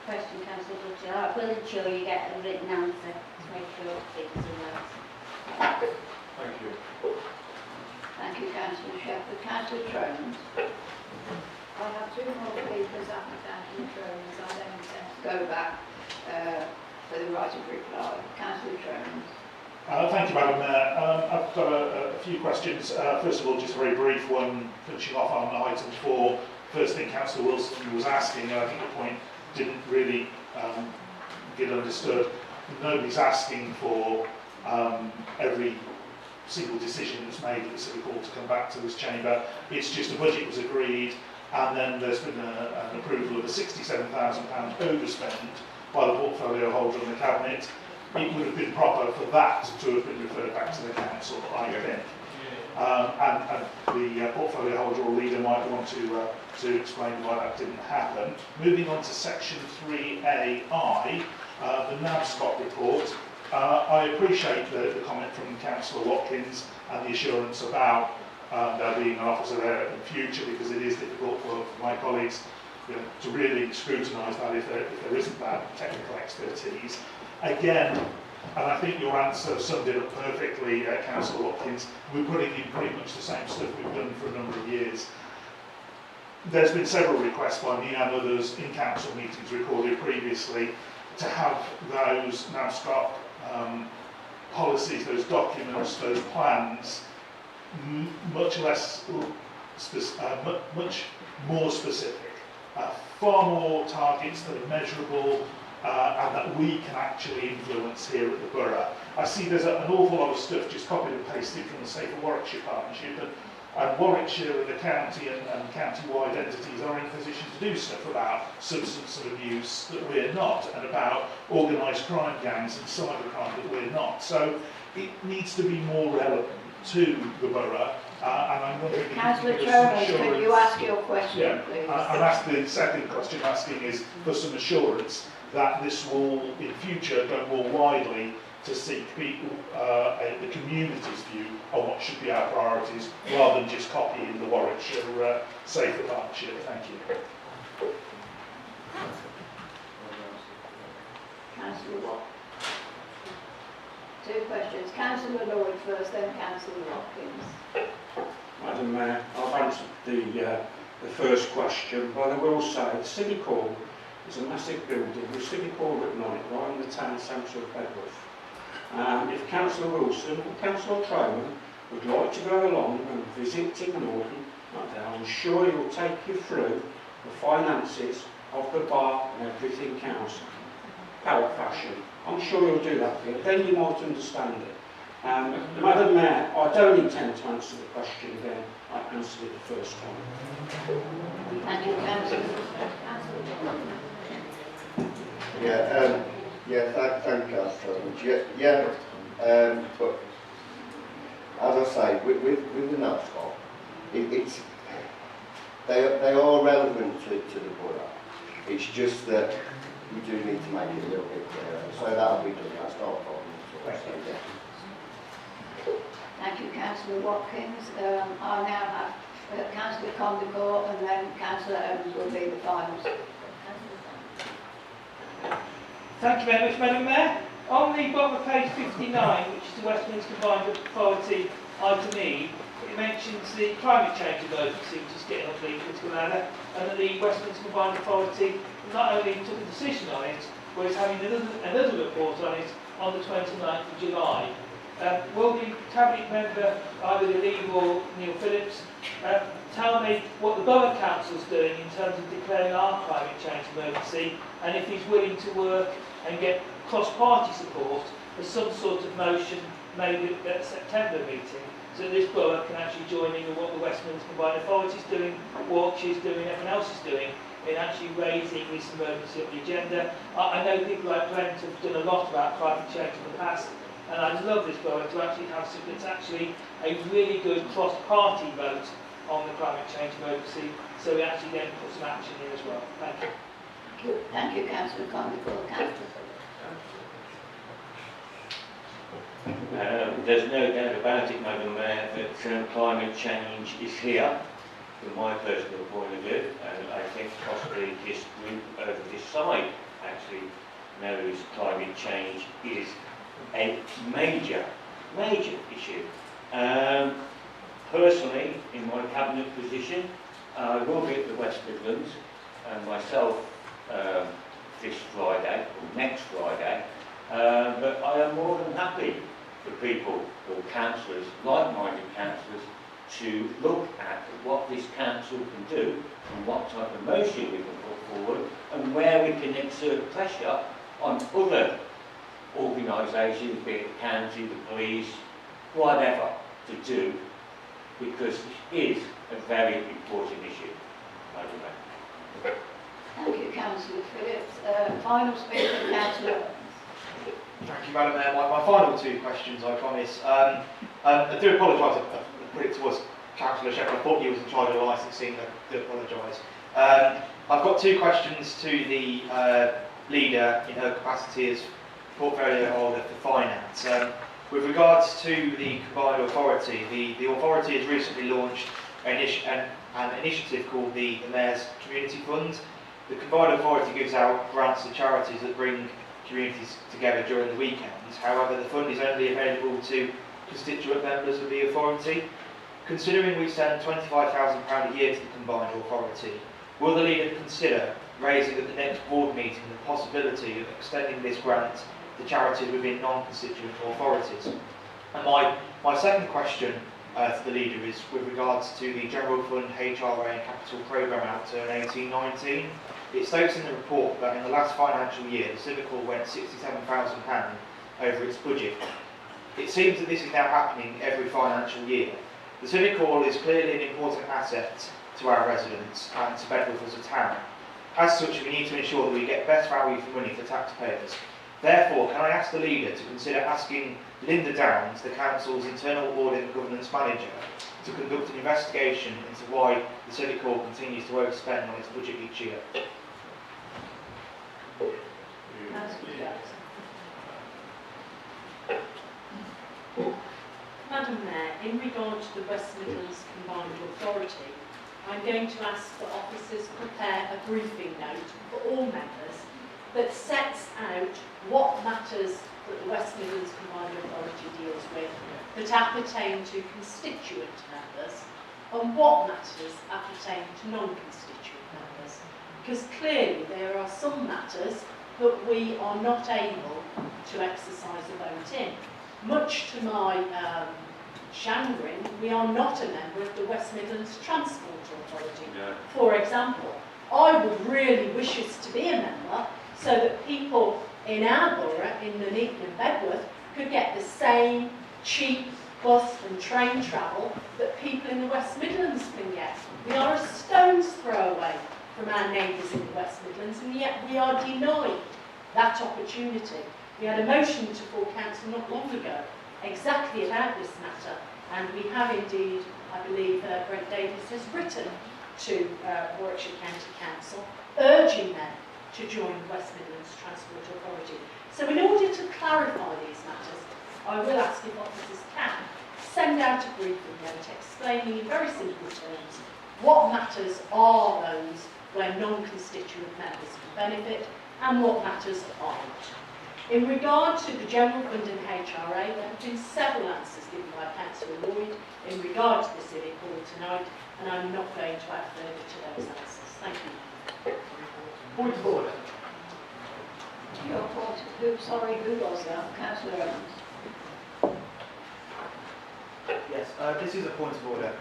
question, Councillor Dutcher. I will ensure you get a written answer to make sure it's in those. Thank you. Thank you, Councillor Shepherd. Councillor Trones. I have two more papers after Councillor Trones. I then intend to go back for the right of reply. Councillor Trones. Thank you, Madam Mayor. I've got a few questions. First of all, just a very brief one, finishing off on item 4. First thing Councillor Wilson was asking, and I think the point didn't really get understood. Nobody's asking for every single decision that's made at the City Hall to come back to this chamber. It's just a budget was agreed, and then there's been an approval of a £67,000 overspend by the portfolio holder and the Cabinet. It would have been proper for that to have been referred back to the Council, I think. And the portfolio holder or leader might want to explain why that didn't happen. Moving on to section 3AI, the NABSCOT report. I appreciate the comment from Councillor Watkins and the assurance about there being an officer there in the future, because it is difficult for my colleagues to really scrutinise that if there isn't that technical expertise. Again, and I think your answer summed it up perfectly, Councillor Watkins, we're putting in pretty much the same stuff we've done for a number of years. There's been several requests by me and others in council meetings recorded previously to have those NABSCOT policies, those documents, those plans, much more specific, far more targets that are measurable, and that we can actually influence here at the borough. I see there's an awful lot of stuff just copied and pasted from the Safer Warwickshire Partnership, and Warwickshire and the county and county-wide entities are in a position to do stuff about substance abuse that we're not, and about organised crime gangs and cybercrime that we're not. So it needs to be more relevant to the borough, and I'm wondering if Councillor Trones, can you ask your question, please? I'm asking, the second question I'm asking is for some assurance that this will, in future, go more widely to seek people, the community's view on what should be our priorities, rather than just copying the Warwickshire Safer Partnership. Thank you. Councillor Watt. Two questions. Councillor Lloyd first, then Councillor Watkins. Madam Mayor, I've answered the first question, but I will say the City Hall is a massive building with City Hall written on it, right in the town centre of Bedworth. If Councillor Wilson or Councillor Troman would like to go along and visit Tim Norton, I'm sure he will take you through the finances of the bar and everything else. parrot fashion. I'm sure he'll do that for you. Then you might understand it. Madam Mayor, I don't intend to answer the question again. I answered it the first time. Thank you, Councillor. Thank you, Councillor. But as I say, with the NASCAR, they are relevant to the borough. It's just that we do need to make it a little bit clearer. So that'll be done. That's not a problem. Thank you, Councillor Watkins. I now have Councillor Condicott and then Councillor Evans will be the finals. Thank you very much, Madam Mayor. On the bottom of page 59, which is the Westminster Combined Authority item E, it mentions the climate change emergency, which is getting up the political ladder, and that the Westminster Combined Authority not only took a decision on it, but is having another report on it on the 29th of July. Will the Cabinet member, either Lee or Neil Phillips, tell me what the Borough Council's doing in terms of declaring our climate change emergency, and if he's willing to work and get cross-party support for some sort of motion made at the September meeting, so that this borough can actually join in with what the Westminster Combined Authority is doing, Warwickshire's doing, everyone else is doing, in actually raising this emergency up the agenda. I know people like Brent have done a lot about climate change in the past, and I'd love this borough to actually have something that's actually a really good cross-party vote on the climate change emergency, so we actually then put some action in as well. Thank you. Thank you, Councillor Condicott. Councillor. There's no doubt about it, Madam Mayor, that climate change is here, from my personal point of view, and I think possibly this group over this side actually knows climate change is a major issue. Personally, in my cabinet position, I will be at the West Midlands and myself this Friday, or next Friday, but I am more than happy for people, or councillors, like-minded councillors, to look at what this council can do and what type of motion we can put forward and where we can exert pressure on other organisations, be it the county, the police, whatever, to do, because it is a very important issue. Thank you, Councillor Phillips. Final speaker, Councillor. Thank you, Madam Mayor. My final two questions, I promise. I do apologise, I put it towards Councillor Shepherd. I thought you was in charge of licensing, I do apologise. I've got two questions to the leader in her capacity as portfolio holder for finance. With regards to the combined authority, the authority has recently launched an initiative called the Mayor's Community Fund. The combined authority gives out grants to charities that bring communities together during the weekends. However, the fund is only available to constituent members of the authority. Considering we send £25,000 a year to the combined authority, will the leader consider raising at the next board meeting the possibility of extending this grant to charities within non-constituent authorities? And my second question to the leader is with regards to the General Fund HRA and Capital Programme Outturn 18-19. It states in the report that in the last financial year, the Civic Hall went £67,000 over its budget. It seems that this is now happening every financial year. The Civic Hall is clearly an important asset to our residents and to Bedworth as a town. As such, we need to ensure that we get best value for money for taxpayers. Therefore, can I ask the leader to consider asking Linda Downs, the Council's Internal Audit and Governance Manager, to conduct an investigation into why the Civic Hall continues to overspend on its budget each year? Madam Mayor, in regard to the West Midlands Combined Authority, I'm going to ask that officers prepare a briefing note for all members that sets out what matters that the West Midlands Combined Authority deals with that appertain to constituent members and what matters appertain to non-constituent members. Because clearly there are some matters that we are not able to exercise a vote in. Much to my chagrin, we are not a member of the West Midlands Transport Authority. No. For example, I would really wish us to be a member so that people in our borough, in Nuneaton and Bedworth, could get the same cheap bus and train travel that people in the West Midlands can get. We are a stone's throw away from our neighbours in the West Midlands, and yet we are denied that opportunity. We had a motion to full council not long ago exactly about this matter, and we have indeed, I believe, Brent Davies has written to Warwickshire County Council urging them to join the West Midlands Transport Authority. So in order to clarify these matters, I will ask if officers can send out a briefing note explaining in very simple terms what matters are those where non-constituent members can benefit and what matters aren't. In regard to the General Fund and HRA, there have been several answers given by Councillor Lloyd in regard to the Civic Hall tonight, and I'm not going to add further to those answers. Thank you. Point of order. Your point, who was that? Councillor Evans. Yes, this is a point of order.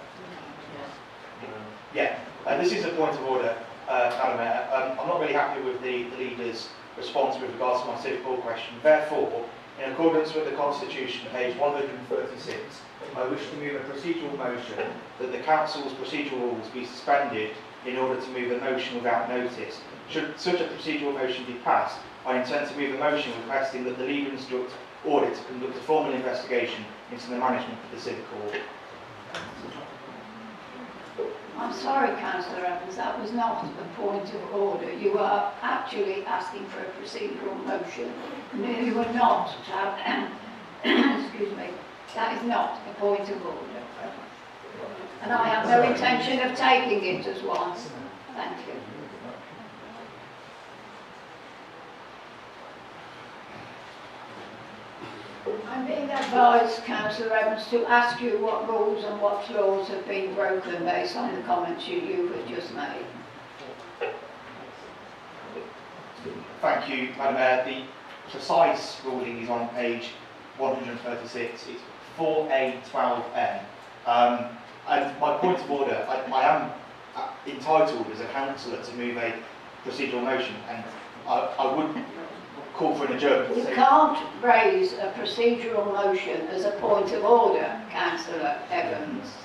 This is a point of order, Madam Mayor. I'm not really happy with the leader's response with regards to my Civic Hall question. Therefore, in accordance with the Constitution, page 136, I wish to move a procedural motion that the Council's procedural rules be suspended in order to move a motion without notice. Should such a procedural motion be passed, I intend to move a motion requesting that the leader instruct audit to conduct a formal investigation into the management of the Civic Hall. I'm sorry, Councillor Evans, that was not a point of order. You are actually asking for a procedural motion. No, you were not to have, excuse me, that is not a point of order. And I have no intention of taking it as one. Thank you. I'm being advised, Councillor Evans, to ask you what rules and what laws have been broken based on the comments you have just made. Thank you, Madam Mayor. The precise ruling is on page 136. It's 4A12M. And my point of order, I am entitled as a councillor to move a procedural motion, and I would call for an adjournment. You can't raise a procedural motion as a point of order, Councillor Evans.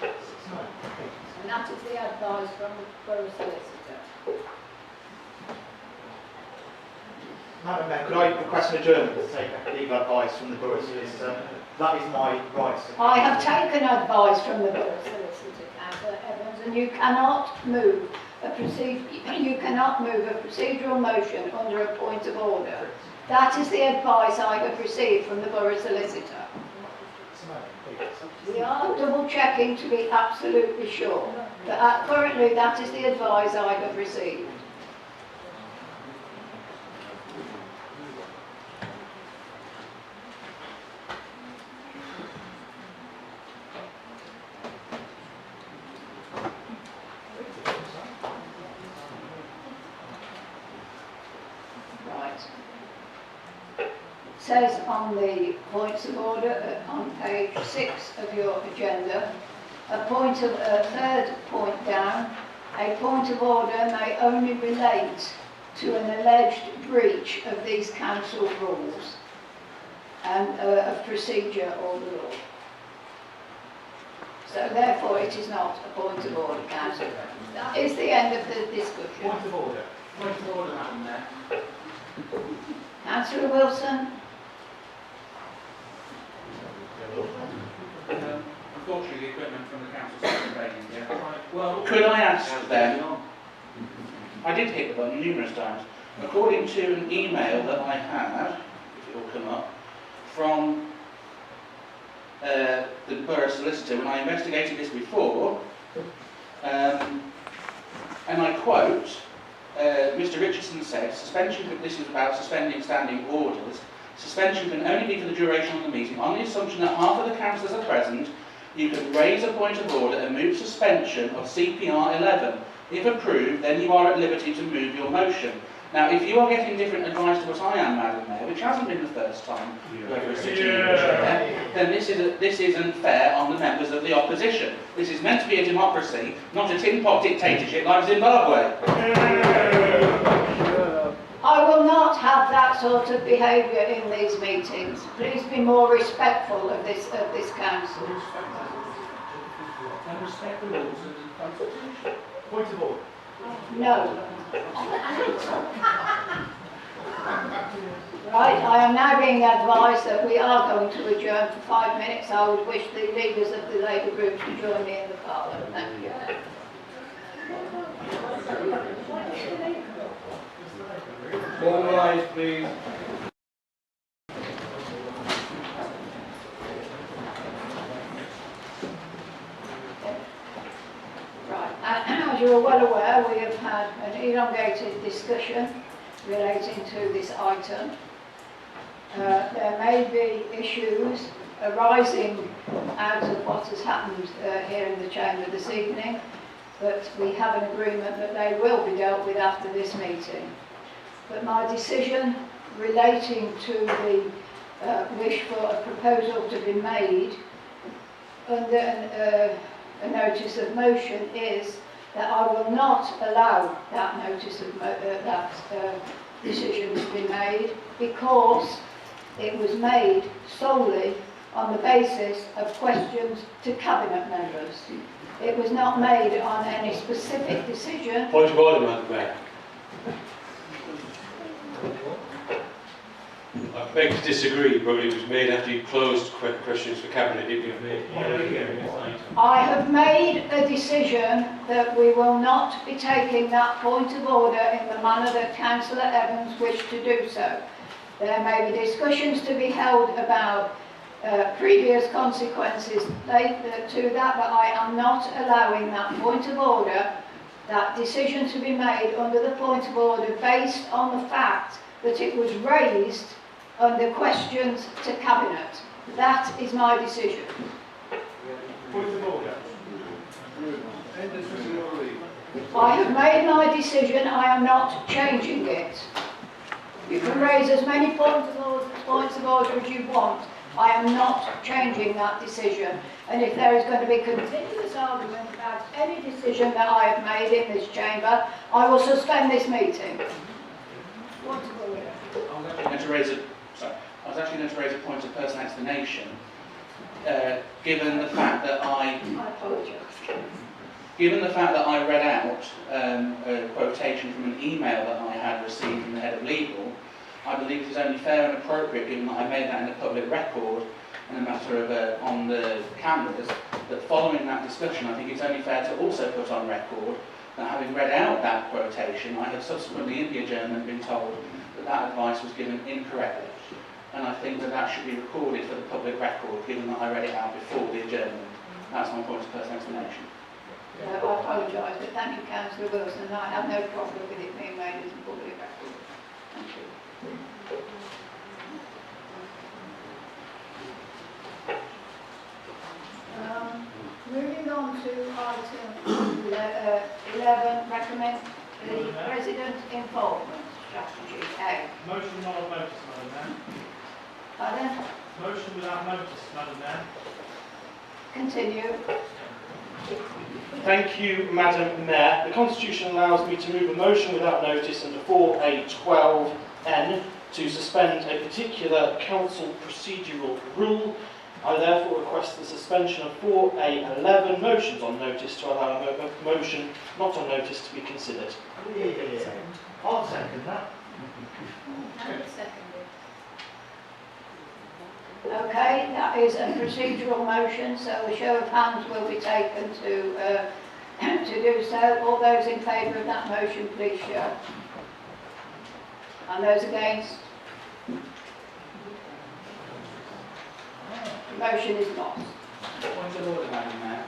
And that is the advice from the Borough Solicitor. Madam Mayor, could I request an adjournment to take legal advice from the Borough Solicitor? That is my right. I have taken advice from the Borough Solicitor, Councillor Evans, and you cannot move a procedural motion under a point of order. That is the advice I have received from the Borough Solicitor. We are double checking to be absolutely sure, but currently that is the advice I have received. Says on the points of order on page 6 of your agenda, a third point down, a point of order may only relate to an alleged breach of these council rules and of procedure or the law. So therefore it is not a point of order, Councillor. That is the end of the discussion. Point of order. Point of order, Madam Mayor. Councillor Wilson. Unfortunately, the equipment from the council's not failing yet. Well, could I ask then? I did hit the button numerous times. According to an email that I had, if it will come up, from the Borough Solicitor when I investigated this before, and I quote, Mr. Richardson said, this is about suspending standing orders. Suspension can only be for the duration of the meeting. On the assumption that half of the councillors are present, you can raise a point of order and move suspension of CPR 11. If approved, then you are at liberty to move your motion. Now, if you are getting different advice to what I am, Madam Mayor, which hasn't been the first time whoever is sitting in the chair, then this isn't fair on the members of the opposition. This is meant to be a democracy, not a tin pot dictatorship like Zimbabwe. I will not have that sort of behaviour in these meetings. Please be more respectful of this council. And respect the rules of the Constitution. Point of order. No. Right, I am now being advised that we are going to adjourn for 5 minutes. I would wish the leaders of the Labour groups to join me in the parlour. Thank you. All rise, please. Right, as you are well aware, we have had an elongated discussion relating to this item. There may be issues arising out of what has happened here in the chamber this evening, but we have an agreement that they will be dealt with after this meeting. But my decision relating to the wish for a proposal to be made under a notice of motion is that I will not allow that notice of decision to be made, because it was made solely on the basis of questions to cabinet members. It was not made on any specific decision. Point of order, Madam Mayor. I beg to disagree, but it was made after you closed questions for cabinet. It was made. I have made a decision that we will not be taking that point of order in the manner that Councillor Evans wished to do so. There may be discussions to be held about previous consequences to that, but I am not allowing that point of order, that decision to be made under the point of order based on the fact that it was raised under questions to cabinet. That is my decision. Point of order. I have made my decision, I am not changing it. You can raise as many points of order as you want. I am not changing that decision. And if there is going to be continuous argument about any decision that I have made in this chamber, I will suspend this meeting. Point of order. I was actually going to raise a point of personal explanation, given the fact that I apologise. Given the fact that I read out a quotation from an email that I had received from the head of legal, I believe it is only fair and appropriate, given that I made that in a public record in a matter of on the cameras, that following that discussion, I think it's only fair to also put on record that having read out that quotation, I have subsequently in the adjournment been told that that advice was given incorrectly. And I think that that should be recorded for the public record, given that I read it out before the adjournment. That's my point of personal explanation. I apologise, but thank you, Councillor Wilson. I have no problem with it being made as a public record. Thank you. Moving on to item 11, recommend the resident involvement strategy A. Motion not on notice, Madam Mayor. Pardon? Motion without notice, Madam Mayor. Continue. Thank you, Madam Mayor. The Constitution allows me to move a motion without notice under 4A12N to suspend a particular council procedural rule. I therefore request the suspension of 4A11 motions on notice to allow a motion not on notice to be considered. I'll second that. Okay, that is a procedural motion, so a show of hands will be taken to do so. All those in favour of that motion, please show. And those against? The motion is lost. Point of order, Madam Mayor.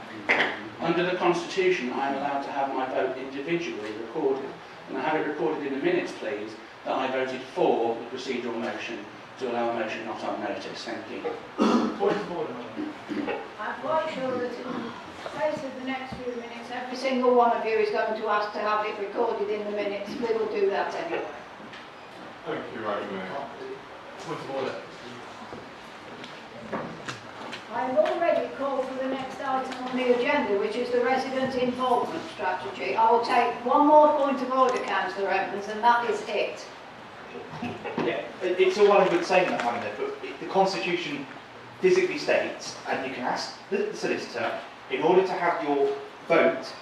Under the Constitution, I am allowed to have my vote individually recorded. And I have it recorded in the minutes, please, that I voted for the procedural motion to allow a motion not on notice. Thank you. Point of order, Madam. I'm quite sure that in the space of the next few minutes, every single one of you is going to ask to have it recorded in the minutes. We will do that anyway. Thank you, Madam Mayor. Point of order. I've already called for the next item on the agenda, which is the resident involvement strategy. I will take one more point of order, Councillor Evans, and that is it. it's all well and good saying that, Madam Mayor, but the Constitution physically states, and you can ask the solicitor, in order to have your vote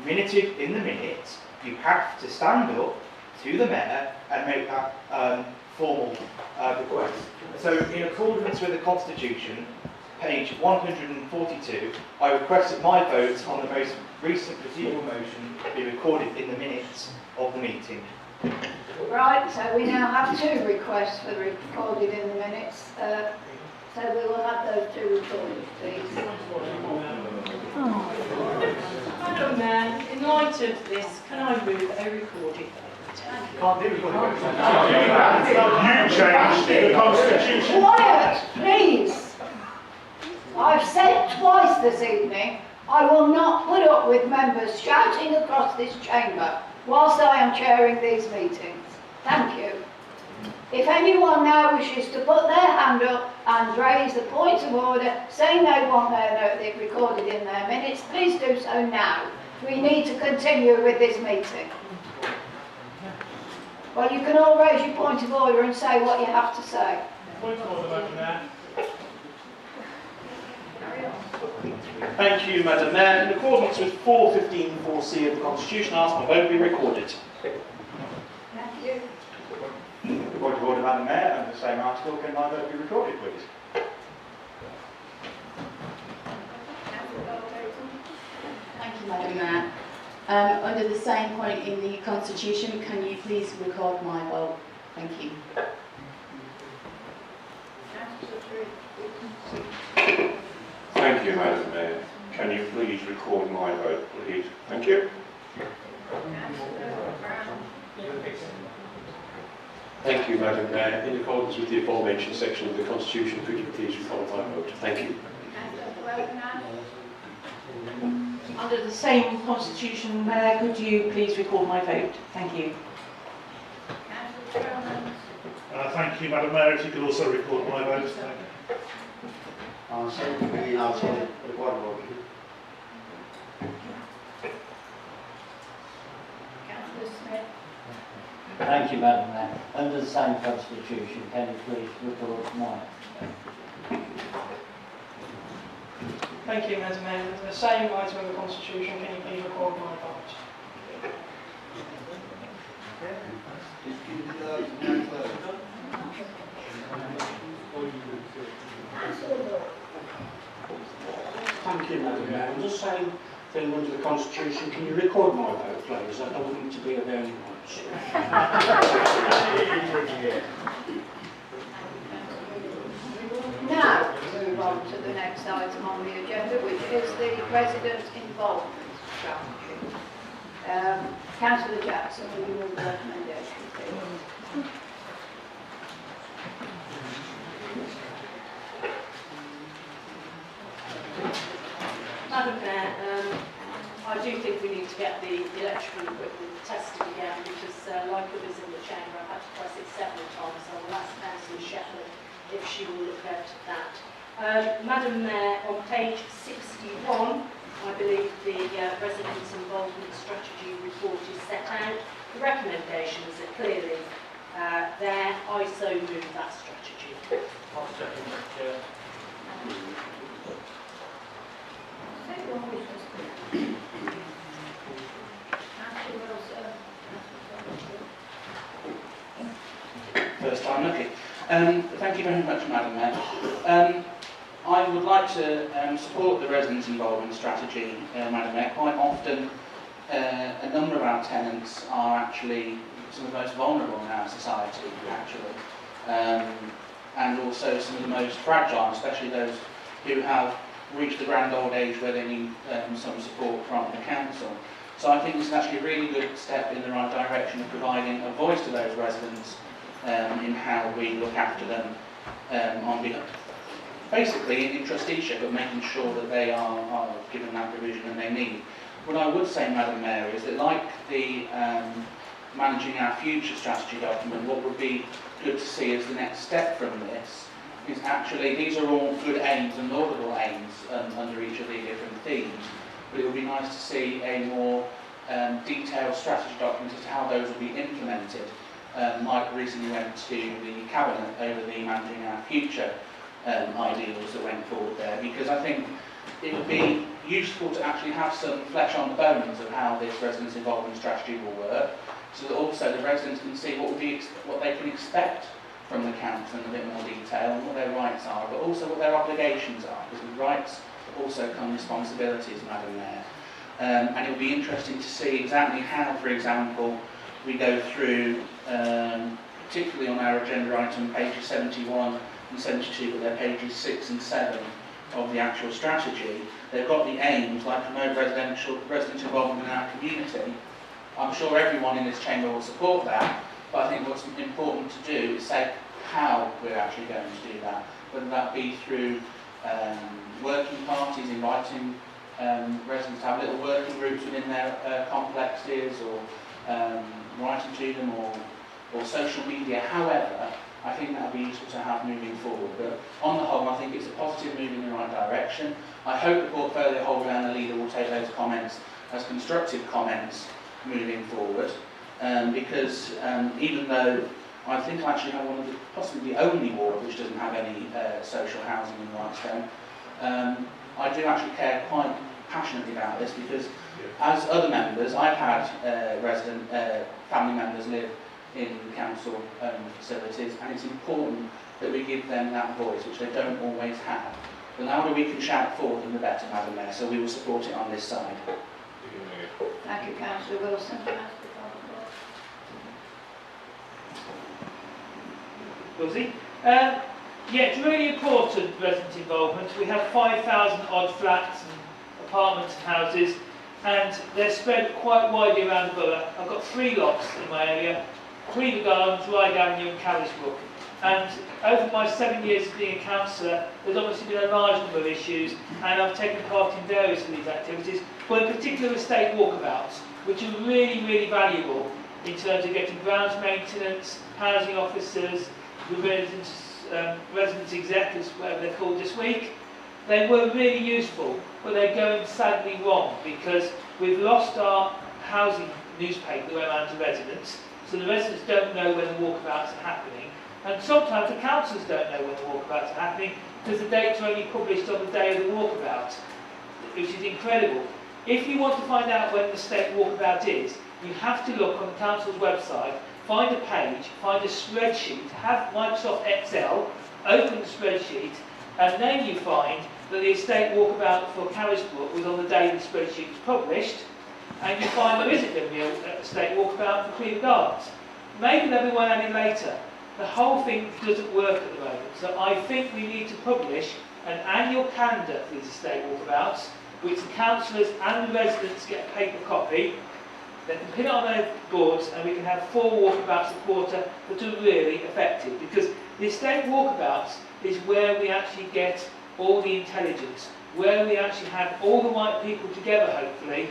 minuted in the minutes, you have to stand up to the Mayor and make that formal request. So in accordance with the Constitution, page 142, I request that my vote on the most recent procedural motion be recorded in the minutes of the meeting. Right, so we now have two requests for recorded in the minutes. So we will have those two recorded, please. Madam Mayor, in light of this, can I move a recorded vote? Can't do recorded votes. You changed the Constitution. Quiet, please. I've said twice this evening, I will not put up with members shouting across this chamber whilst I am chairing these meetings. Thank you. If anyone now wishes to put their hand up and raise a point of order saying they want their note recorded in their minutes, please do so now. We need to continue with this meeting. Well, you can all raise your point of order and say what you have to say. Point of order, Madam Mayor. Thank you, Madam Mayor. In accordance with 415(4)(c) of the Constitution, I ask my vote be recorded. Thank you. Point of order, Madam Mayor, under the same article, can my vote be recorded, please? Thank you, Madam Mayor. Under the same point in the Constitution, can you please record my vote? Thank you. Thank you, Madam Mayor. Can you please record my vote, please? Thank you. Thank you, Madam Mayor. In accordance with the aforementioned section of the Constitution, could you please record my vote? Thank you. Under the same Constitution, Mayor, could you please record my vote? Thank you. Thank you, Madam Mayor. If you could also record my vote. Thank you. Thank you, Madam Mayor. Under the same Constitution, can you please record mine? Thank you, Madam Mayor. Under the same item of the Constitution, can you please record my vote? Thank you, Madam Mayor. I'm just saying, thing under the Constitution, can you record my vote, please? I don't want it to be of only once. Now, we move on to the next item on the agenda, which is the resident involvement strategy. Councillor Jackson, will you move the recommendation, please? Madam Mayor, I do think we need to get the electrical equipment tested again because, like others in the chamber, I've had to press it several times, so I'll ask Councillor Shepherd if she will look at that. Madam Mayor, on page 61, I believe the residents' involvement strategy report is set out. The recommendations are clearly there. I so move that strategy. I'll second that, Chair. First time lucky. Thank you very much, Madam Mayor. I would like to support the residents' involvement strategy, Madam Mayor. Quite often, a number of our tenants are actually some of the most vulnerable in our society, actually, and also some of the most fragile, especially those who have reached the grand old age where they need some support from the council. So I think this is actually a really good step in the right direction of providing a voice to those residents in how we look after them on behalf, basically in trusteeship, but making sure that they are given that provision that they need. What I would say, Madam Mayor, is that like the managing our future strategy document, what would be good to see as the next step from this is actually, these are all good aims and laudable aims under each of the different themes, but it would be nice to see a more detailed strategy document as to how those will be implemented. Mike recently went to the Cabinet over the Managing Our Future ideals that went forward there, because I think it would be useful to actually have some flesh on the bones of how this residents' involvement strategy will work, so that also the residents can see what they can expect from the council in a bit more detail, and what their rights are, but also what their obligations are, because with rights also come responsibilities, Madam Mayor. And it will be interesting to see exactly how, for example, we go through, particularly on our agenda item, pages 71 and 72, but they're pages 6 and 7 of the actual strategy. They've got the aims, like promote resident involvement in our community. I'm sure everyone in this chamber will support that, but I think what's important to do is say how we're actually going to do that, whether that be through working parties, inviting residents to have little working groups within their complexes, or writing to them, or social media. However, I think that would be useful to have moving forward. But on the whole, I think it's a positive move in the right direction. I hope the portfolio holder and the leader will take those comments as constructive comments moving forward, because even though I think I actually have one of the, possibly the only ward which doesn't have any social housing in Whitestone, I do actually care quite passionately about this, because as other members, I've had family members live in council-owned facilities, and it's important that we give them that voice, which they don't always have. The louder we can shout for them, the better, Madam Mayor, so we will support it on this side. Thank you, Councillor Wilson. Wilsey? Yeah, it's really important, resident involvement. We have 5,000 odd flats and apartments and houses, and they're spread quite widely around the borough. I've got 3 lots in my area: Cleaver Gardens, Ryde Avenue and Carisbrook. And over my 7 years of being a councillor, there's obviously been a large number of issues, and I've taken part in various of these activities, but in particular estate walkabouts, which are really, really valuable in terms of getting grounds maintenance, housing officers, residents executives, whatever they're called this week. They were really useful, but they're going sadly wrong, because we've lost our housing newspaper that went around to residents, so the residents don't know when the walkabouts are happening, and sometimes the councillors don't know when the walkabouts are happening, because the dates are only published on the day of the walkabout, which is incredible. If you want to find out when the state walkabout is, you have to look on the council's website, find a page, find a spreadsheet, have Microsoft Excel, open the spreadsheet, and then you find that the estate walkabout for Carisbrook was on the day the spreadsheet was published, and you find there isn't going to be a estate walkabout for Cleaver Gardens. Maybe there'll be one added later. The whole thing doesn't work at the moment, so I think we need to publish an annual calendar for these estate walkabouts, which the councillors and the residents get a paper copy. They can pin it on their boards, and we can have 4 walkabouts a quarter that are really effective, because the estate walkabouts is where we actually get all the intelligence, where we actually have all the right people together, hopefully.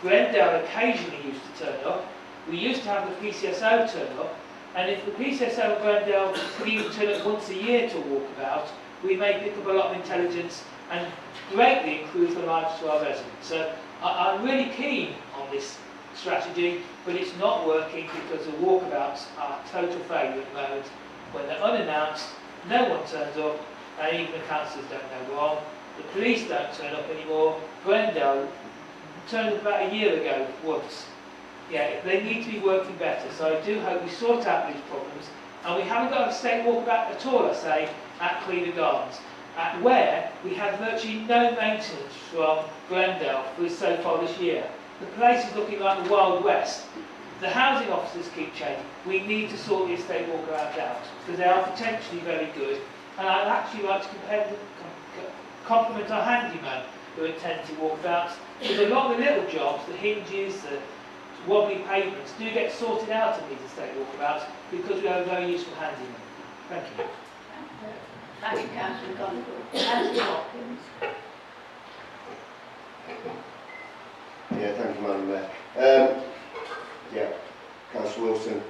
Glendale occasionally used to turn up. We used to have the PCSO turn up, and if the PCSO and Glendale could even turn up once a year to a walkabout, we may pick up a lot of intelligence and greatly improve the lives of our residents. So I'm really keen on this strategy, but it's not working because the walkabouts are a total failure at the moment. When they're unannounced, no one turns up, and even the councillors don't know why. The police don't turn up anymore. Glendale turned up about a year ago once. Yeah, they need to be working better, so I do hope we sort out these problems. And we haven't got a state walkabout at all, I say, at Cleaver Gardens, where we have virtually no maintenance from Glendale for so far this year. The place is looking like the Wild West. The housing officers keep changing. We need to sort the estate walkabouts out, because they are potentially very good. And I'd actually like to compliment our handyman who attend to walkabouts, because a lot of the little jobs, the hinges, the wobbly pavements, do get sorted out in these estate walkabouts, because we have a very useful handyman. Thank you. Thank you, Councillor Condell. Councillor Hopkins. Yeah, thank you, Madam Mayor. Yeah, Councillor Wilson,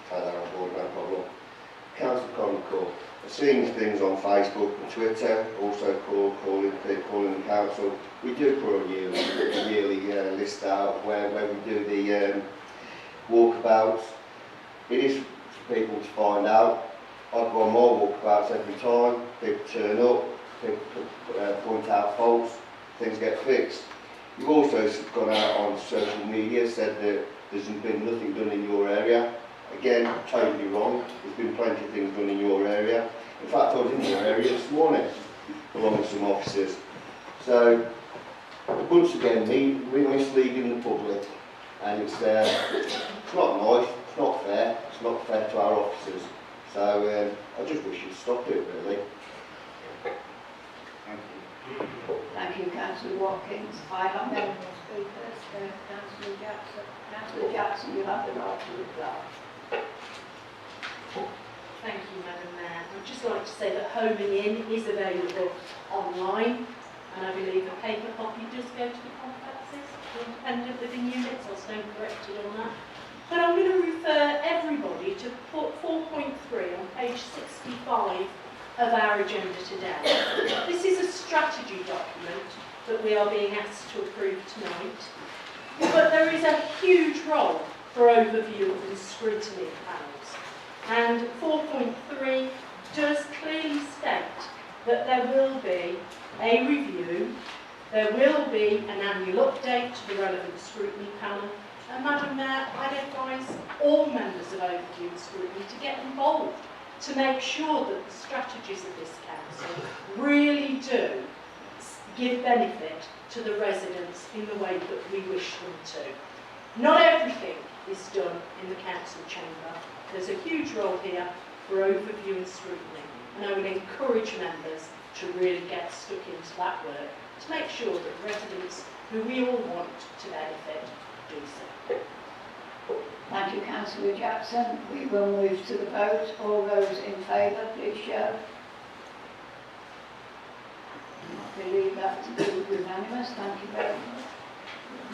take that on board, no problem. Councillor Concord, I've seen these things on Facebook and Twitter, also calling the council. We do put a yearly list out where we do the walkabouts. It is people to find out. I go on my walkabouts every time, people turn up, people point out faults, things get fixed. You've also gone out on social media, said that there's been nothing done in your area. Again, totally wrong. There's been plenty of things done in your area. In fact, I was in your area this morning, along with some officers. So, once again, misleading the public, and it's not nice, it's not fair to our officers. So, I just wish you'd stop it, really. Thank you. Thank you, Councillor Watkins. I have no more speakers. Councillor Jackson. Councillor Jackson, you have the right to reply. Thank you, Madam Mayor. I'd just like to say that Homing In is available online, and I believe a paper copy does go to the complexes, independent living units. I'll stand corrected on that. But I'm going to refer everybody to 4.3 on page 65 of our agenda today. This is a strategy document that we are being asked to approve tonight, but there is a huge role for overview and scrutiny panels. And 4.3 does clearly state that there will be a review, there will be an annual update to the relevant scrutiny panel, and Madam Mayor, I'd advise all members of Overview and Scrutiny to get involved to make sure that the strategies of this council really do give benefit to the residents in the way that we wish them to. Not everything is done in the council chamber. There's a huge role here for overview and scrutiny, and I would encourage members to really get stuck into that work to make sure that residents who we all want to benefit do so. Thank you, Councillor Jackson. We will move to the vote. All those in favour, please show. I believe that to be unanimous. Thank you very much.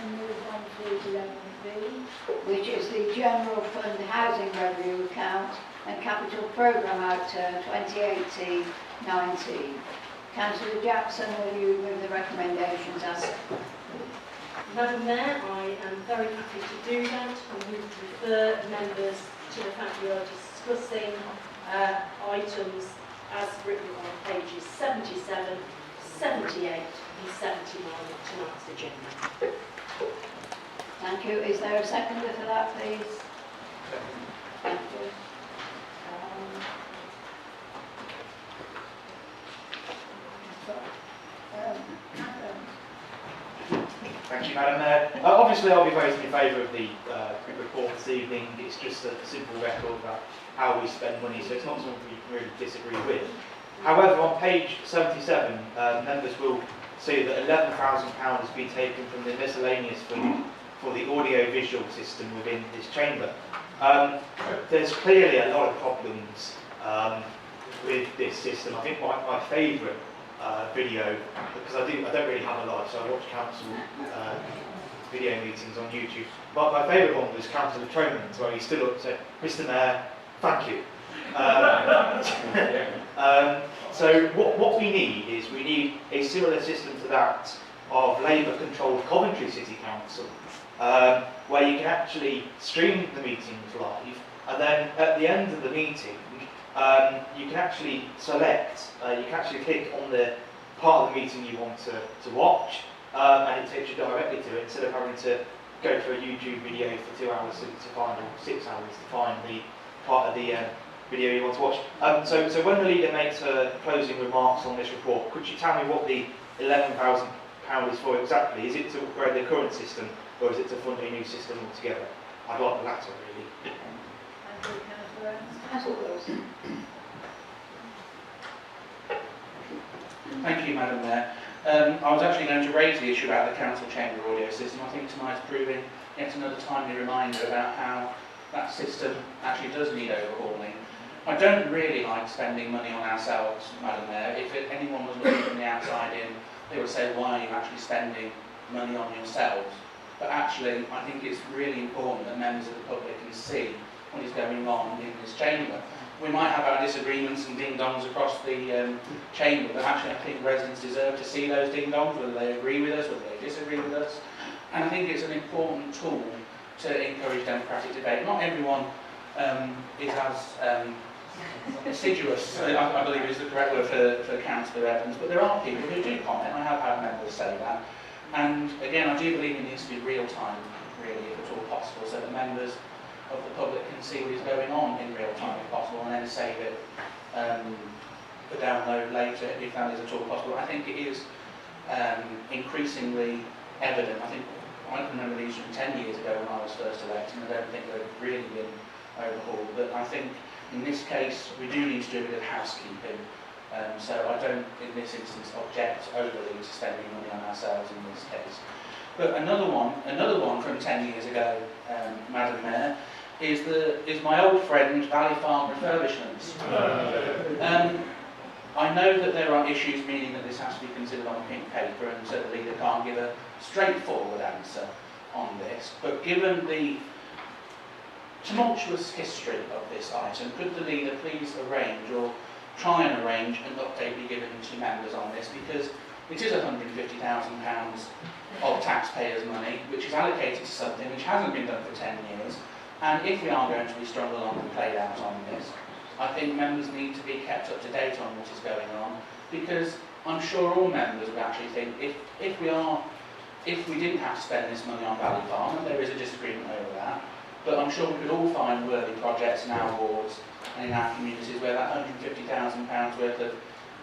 And move on to 11B, which is the General Fund Housing Revenue Account and Capital Programme Outturn 2018-19. Councillor Jackson, will you move the recommendations as Madam Mayor, I am very happy to do that. I would refer members to the fact we are discussing items as written on pages 77, 78 and 79 of tonight's agenda. Thank you. Is there a seconder for that, please? Thank you. Thank you, Madam Mayor. Obviously, I'll be voting in favour of the report this evening. It's just a simple record about how we spend money, so it's not something we really disagree with. However, on page 77, members will see that £11,000 has been taken from the miscellaneous fund for the audio-visual system within this chamber. There's clearly a lot of problems with this system. I think my favourite video, because I don't really have a life, so I watch council video meetings on YouTube. But my favourite one was Councillor Troman's, where he stood up and said, "Mr. Mayor, thank you." So what we need is a similar system to that of Labour-controlled Coventry City Council, where you can actually stream the meetings live, and then at the end of the meeting, you can actually select, you can actually click on the part of the meeting you want to watch, and it takes you directly to it, instead of having to go through a YouTube video for 2 hours to find, or 6 hours to find the part of the video you want to watch. So when the leader makes her closing remarks on this report, could you tell me what the £11,000 is for exactly? Is it to upgrade the current system, or is it to fund a new system altogether? I'd like the latter, really. Thank you, Councillor Evans. Councillor Wilson. Thank you, Madam Mayor. I was actually going to raise the issue about the council chamber audio system. I think tonight's proving yet another timely reminder about how that system actually does need overhauling. I don't really like spending money on ourselves, Madam Mayor. If anyone was looking from the outside in, they would say, why are you actually spending money on yourselves? But actually, I think it's really important that members of the public can see what is going on in this chamber. We might have our disagreements and ding-dongs across the chamber, but actually I think residents deserve to see those ding-dongs, whether they agree with us, whether they disagree with us. And I think it's an important tool to encourage democratic debate. Not everyone is as assiduous, I believe is the correct word for Councillor Evans, but there are people who do comment. I have had members say that. And again, I do believe it needs to be real time, really, if at all possible, so that members of the public can see what is going on in real time if possible, and then save it for download later if that is at all possible. I think it is increasingly evident. I think I can remember these from 10 years ago when I was first elected, and I don't think they've really been overhauled. But I think in this case we do need to do a bit of housekeeping. So I don't, in this instance, object overly to spending money on ourselves in this case. But another one from 10 years ago, Madam Mayor, is my old friend Valley Farm refurbishments. I know that there are issues, meaning that this has to be considered on pink paper, and so the leader can't give a straightforward answer on this. But given the tumultuous history of this item, could the leader please arrange, or try and arrange, an update be given to members on this, because it is £150,000 of taxpayers' money, which is allocated to something which hasn't been done for 10 years, and if we are going to be strung along and played out on this, I think members need to be kept up to date on what is going on, because I'm sure all members would actually think if we didn't have to spend this money on Valley Farm, and there is a disagreement over that, but I'm sure we could all find worthy projects in our wards and in our communities where that £150,000 worth of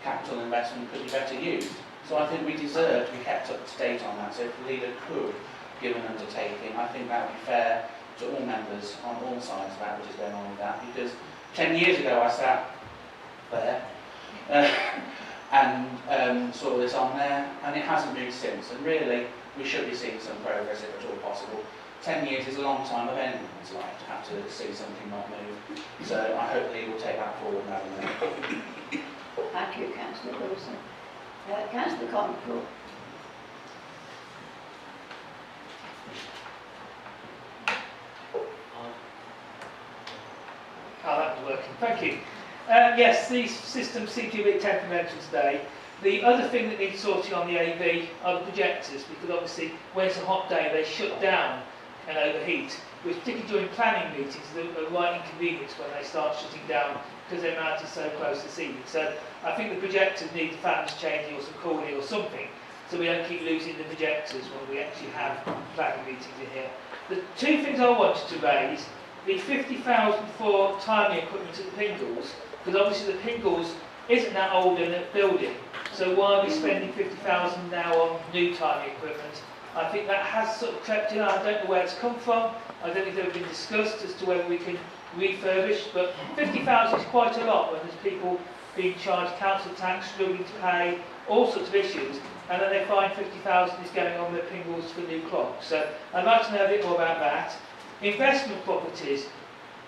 capital investment could be better used. So I think we deserve to be kept up to date on that. So if the leader could give an undertaking, I think that would be fair to all members on all sides about what is going on with that, because 10 years ago I sat there and saw this on there, and it hasn't moved since, and really we should be seeing some progress if at all possible. 10 years is a long time of anyone's life to have to see something not move, so I hope the leader will take that forward, Madam Mayor. Thank you, Councillor Wilson. Councillor Connell. Oh, that was working. Thank you. Yes, these systems seem to be a bit temperamental today. The other thing that needs sorting on the AV are the projectors, because obviously when it's a hot day they shut down and overheat, which particularly during planning meetings is a right inconvenience when they start shutting down because they're mounted so close to the ceiling. So I think the projectors need the fans changing or some cooling or something, so we don't keep losing the projectors when we actually have planning meetings in here. The two things I wanted to raise: the 50,000 for timing equipment at the Pingles, because obviously the Pingles isn't that old in a building, so why are we spending 50,000 now on new timing equipment? I think that has sort of crept in. I don't know where it's come from. I don't think they've been discussed as to whether we can refurbish, but 50,000 is quite a lot when there's people being charged council tax, struggling to pay, all sorts of issues, and then they find 50,000 is going on their Pingles for new clocks. So I'd like to know a bit more about that. Investment properties.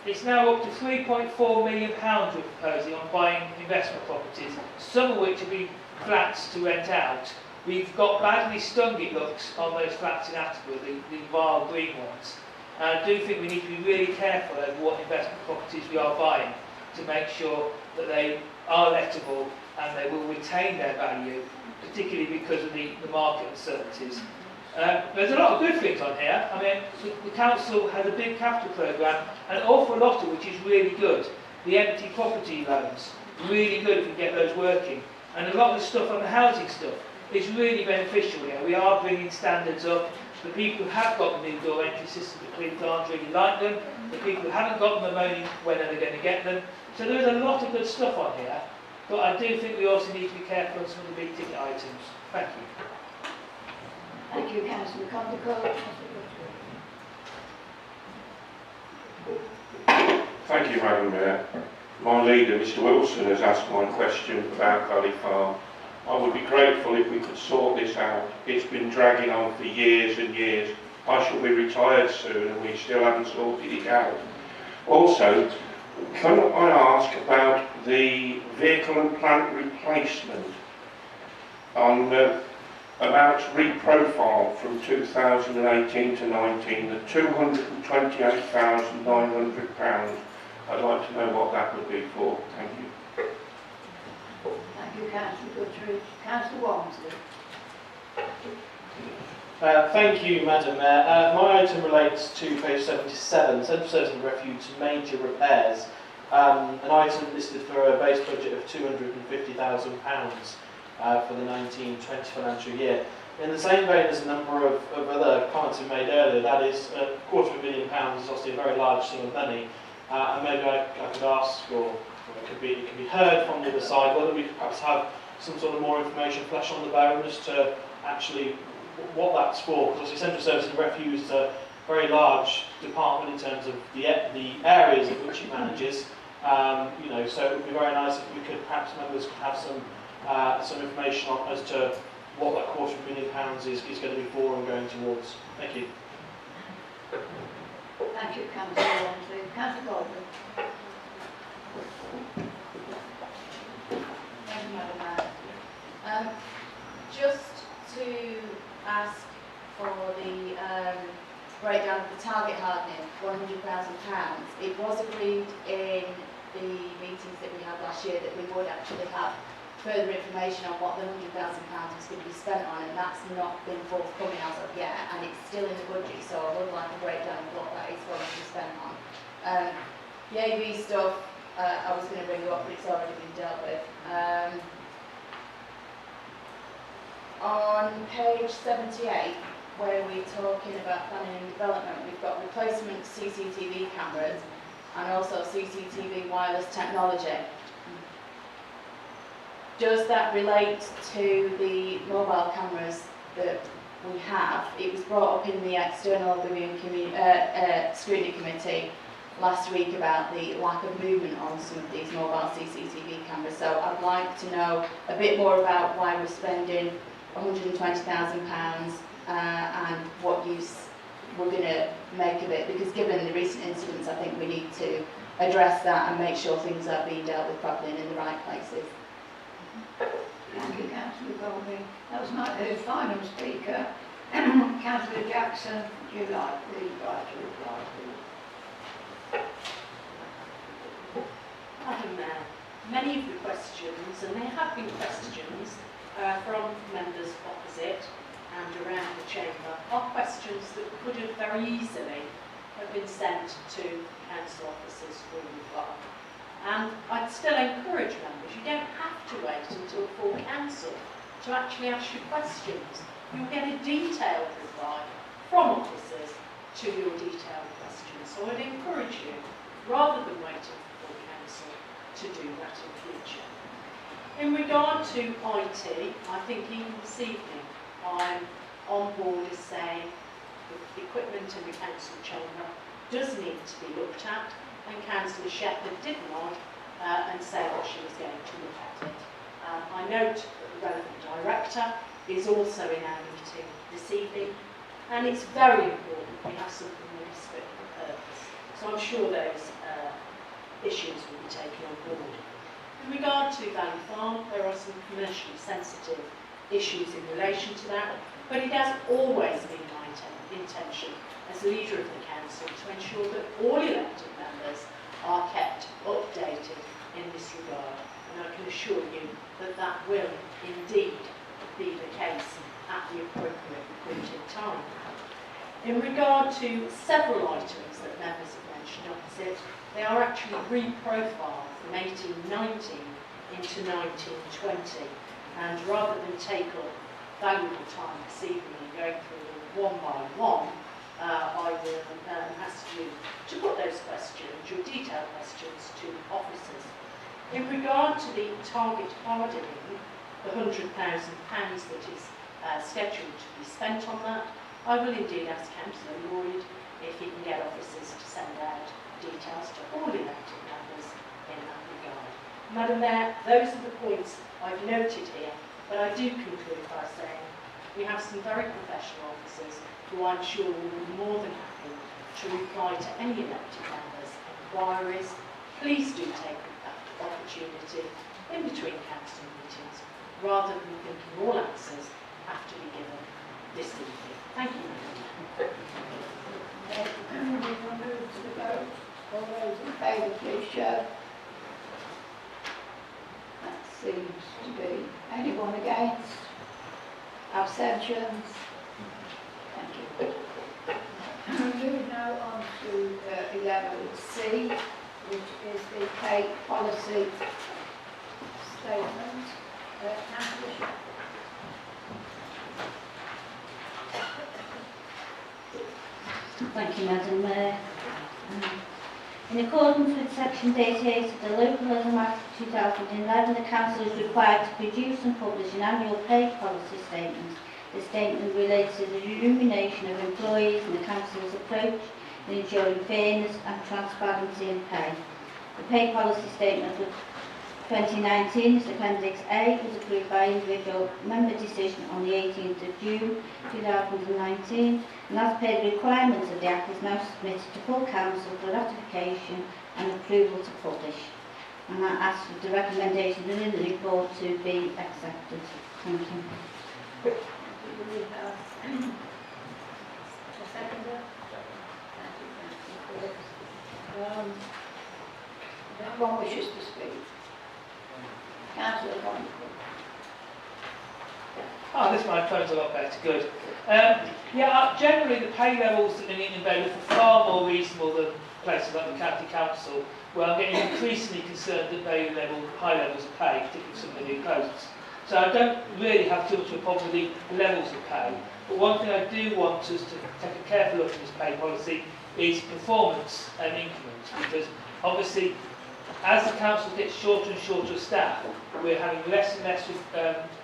It's now up to £3.4 million we're proposing on buying investment properties, some of which will be flats to rent out. We've got badly stung, it looks, on those flats in Attleborough, the vile green ones. And I do think we need to be really careful over what investment properties we are buying to make sure that they are lettable and they will retain their value, particularly because of the market uncertainties. There's a lot of good things on here. I mean, the council has a big capital programme, an awful lot of which is really good. The empty property loans, really good if we get those working. And a lot of the stuff on the housing stuff is really beneficial. You know, we are bringing standards up. The people who have got the new door entry system, the people aren't really like them. The people who haven't got them are moaning when are they going to get them. So there is a lot of good stuff on here, but I do think we also need to be careful on some of the big ticket items. Thank you. Thank you, Councillor Condacole. Thank you, Madam Mayor. My leader, Mr Wilson, has asked my question about Valley Farm. I would be grateful if we could sort this out. It's been dragging on for years and years. I shall be retired soon and we still haven't sorted it out. Also, can I ask about the vehicle and plant replacement on amounts reprofiled from 2018 to 19, the £228,900. I'd like to know what that would be for. Thank you. Thank you, Councillor Guthrie. Councillor Walmsley. Thank you, Madam Mayor. My item relates to page 77, Central Service and Refuge Major Repairs. An item listed for a base budget of £250,000 for the 19-20 financial year. In the same vein as a number of other comments we made earlier, that is £250,000 is obviously a very large sum of money, and maybe I could ask, or it could be heard from the other side, whether we could perhaps have some sort of more information, flesh on the bone as to actually what that's for, because obviously Central Service and Refuge is a very large department in terms of the areas in which it manages. You know, so it would be very nice if we could, perhaps members could have some information on as to what that £250,000 is going to be for and going towards. Thank you. Thank you, Councillor Walmsley. Councillor Goldman. Thank you, Madam Mayor. Just to ask for the breakdown of the target hardening, £100,000. It was agreed in the meetings that we had last year that we would actually have further information on what the £100,000 was going to be spent on, and that's not been forthcoming as of yet, and it's still in the budget, so I would like a breakdown of what that is going to be spent on. The AV stuff, I was going to bring up, but it's already been dealt with. On page 78, where we're talking about planning and development, we've got replacement CCTV cameras and also CCTV wireless technology. Does that relate to the mobile cameras that we have? It was brought up in the external scrutiny committee last week about the lack of movement on some of these mobile CCTV cameras. So I'd like to know a bit more about why we're spending £120,000 and what use we're going to make of it, because given the recent incidents, I think we need to address that and make sure things are being dealt with properly and in the right places. Thank you, Councillor Golding. That was my final speaker. Councillor Jackson, would you like the right to reply, please? Madam Mayor, many of the questions, and there have been questions from members opposite and around the chamber, are questions that could have very easily have been sent to council officers for reply. And I'd still encourage members, you don't have to wait until full council to actually ask your questions. You'll get a detailed reply from officers to your detailed questions. So I'd encourage you, rather than waiting for full council, to do that in future. In regard to IT, I think even this evening I'm on board as saying the equipment in the council chamber does need to be looked at, and Councillor Shepherd did nod and say that she was going to look at it. I note that the relevant director is also in our meeting this evening, and it's very important we have something that is fit for purpose. So I'm sure those issues will be taken on board. In regard to Valley Farm, there are some commercially sensitive issues in relation to that, but it has always been my intention as leader of the council to ensure that all elected members are kept updated in this regard, and I can assure you that that will indeed be the case at the appropriate point in time. In regard to several items that members have mentioned opposite, they are actually reprofiled from 1819 into 1920, and rather than take up valuable time this evening and going through them one by one, I will ask you to put those questions, your detailed questions, to officers. In regard to the target hardening, the £100,000 that is scheduled to be spent on that, I will indeed ask Councillor Lloyd if he can get officers to send out details to all elected members in that regard. Madam Mayor, those are the points I've noted here, but I do conclude by saying we have some very professional officers who I'm sure will be more than happy to reply to any elected members' inquiries. Please do take that opportunity in between council meetings, rather than thinking all answers have to be given this evening. Thank you, Madam Mayor. We will move to the vote. All those in favour, please show. That seems to be anyone against. Abstentions. 11C, which is the pay policy statement. Councillor Shepherd. Thank you, Madam Mayor. In accordance with Section 88 of the Local Labour Act 2011, the Council is required to produce and publish an annual pay policy statement. The statement relates to the remuneration of employees and the Council's approach in ensuring fairness and transparency in pay. The pay policy statement for 2019 is Appendix A, was approved by individual member decision on the 18th of June 2019, and as per the requirements of the Act is now submitted to full Council for ratification and approval to publish. And I ask for the recommendations within the report to be accepted. Thank you. Anyone wishes to speak? Councillor Conklin. Oh, this microphone's a lot better, good. Generally the pay levels in Bailiff are far more reasonable than places like the County Council, where I'm getting increasingly concerned that high levels of pay, particularly some of the new posts. So I don't really have too much of a problem with the levels of pay. But one thing I do want us to take a careful look at this pay policy is performance and increments, because obviously as the council gets shorter and shorter of staff, we're having less and less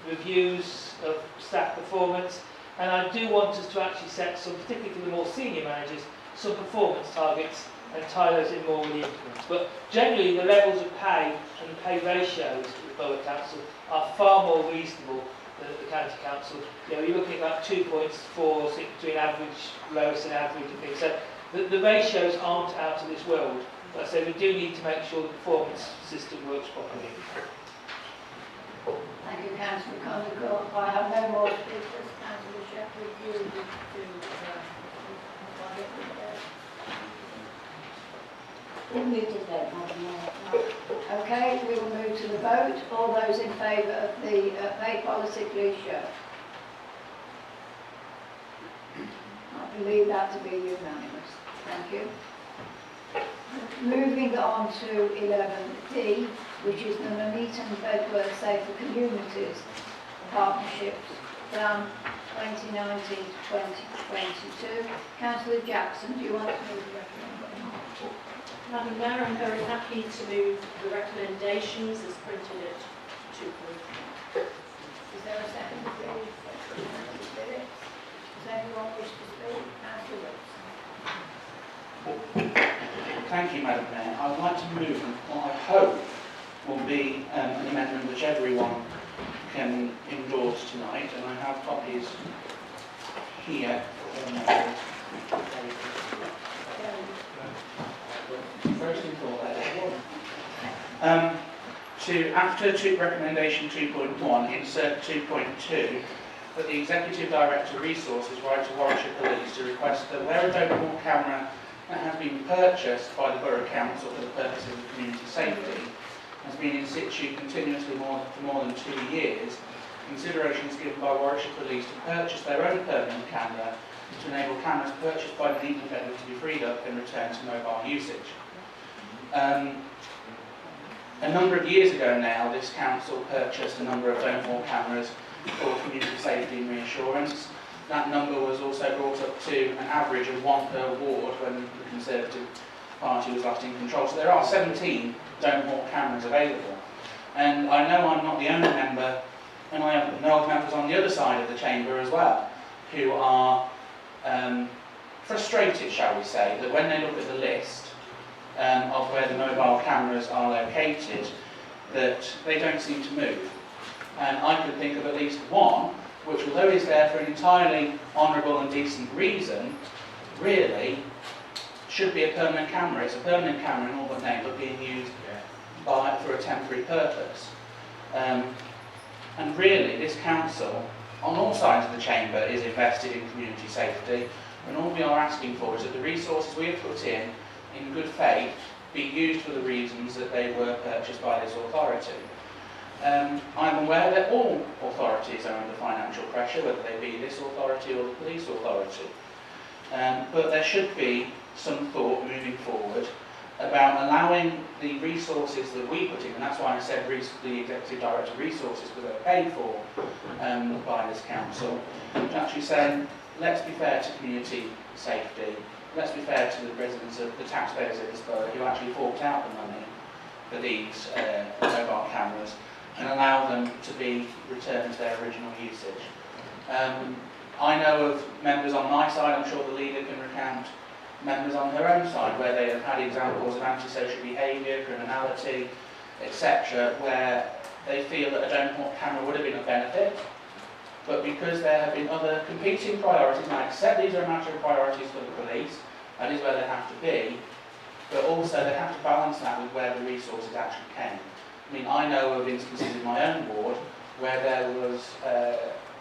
reviews of staff performance, and I do want us to actually set some, particularly for the more senior managers, some performance targets and tie those in more with the increments. But generally the levels of pay and the pay ratios with the Borough Council are far more reasonable than at the County Council. You know, you're looking at about 2 points for between average, lowest and average and things. So the ratios aren't out of this world. But I say we do need to make sure the performance system works properly. Thank you, Councillor Conklin. I have no more speakers. Councillor Shepherd, you to We'll move to the vote, Madam Mayor. Okay, we will move to the vote. All those in favour of the pay policy, please show. I believe that to be unanimous. Thank you. Moving on to 11D, which is the Nuneaton Bedworth Safer Communities Partnerships Plan 2019 to 2022. Councillor Jackson, do you want to move the recommendation? Madam Mayor, I'm very happy to move the recommendations as printed at 2.3. Is there a second, please? Councillor Phillips. Does anyone wish to speak? Councillor Wilson. Thank you, Madam Mayor. I would like to move what I hope will be an amendment which everyone can endorse tonight, and I have copies here. After recommendation 2.1, insert 2.2, that the Executive Director Resources write to Warwickshire Police to request that where a dome camera that has been purchased by the Borough Council for the purposes of community safety has been in situ continuously for more than 2 years, consideration is given by Warwickshire Police to purchase their own permanent camera to enable cameras purchased by the Nuneaton Bedworth to be freed up and returned to mobile usage. A number of years ago now, this council purchased a number of dome wall cameras for community safety and reassurance. That number was also brought up to an average of 1 per ward when the Conservative Party was last in control. So there are 17 dome hawk cameras available. And I know I'm not the only member, and I know of members on the other side of the chamber as well, who are frustrated, shall we say, that when they look at the list of where the mobile cameras are located, that they don't seem to move. And I could think of at least one which, although is there for an entirely honourable and decent reason, really should be a permanent camera. It's a permanent camera in all but name, but being used for a temporary purpose. And really, this council, on all sides of the chamber, is invested in community safety, and all we are asking for is that the resources we have put in good faith, be used for the reasons that they were purchased by this authority. I'm aware that all authorities are under financial pressure, whether they be this authority or the police authority. But there should be some thought moving forward about allowing the resources that we put in, and that's why I said the Executive Director resources, because they're paid for by this council, to actually saying, let's be fair to community safety, let's be fair to the residents of the taxpayers of this borough who actually forked out the money for these mobile cameras, and allow them to be returned to their original usage. I know of members on my side, I'm sure the leader can recount members on her own side, where they have had examples of antisocial behaviour, criminality, etc., where they feel that a don't camera would have been of benefit, but because there have been other competing priorities, and I accept these are a matter of priorities for the police, that is where they have to be, but also they have to balance that with where the resources actually came. I mean, I know of instances in my own ward where there was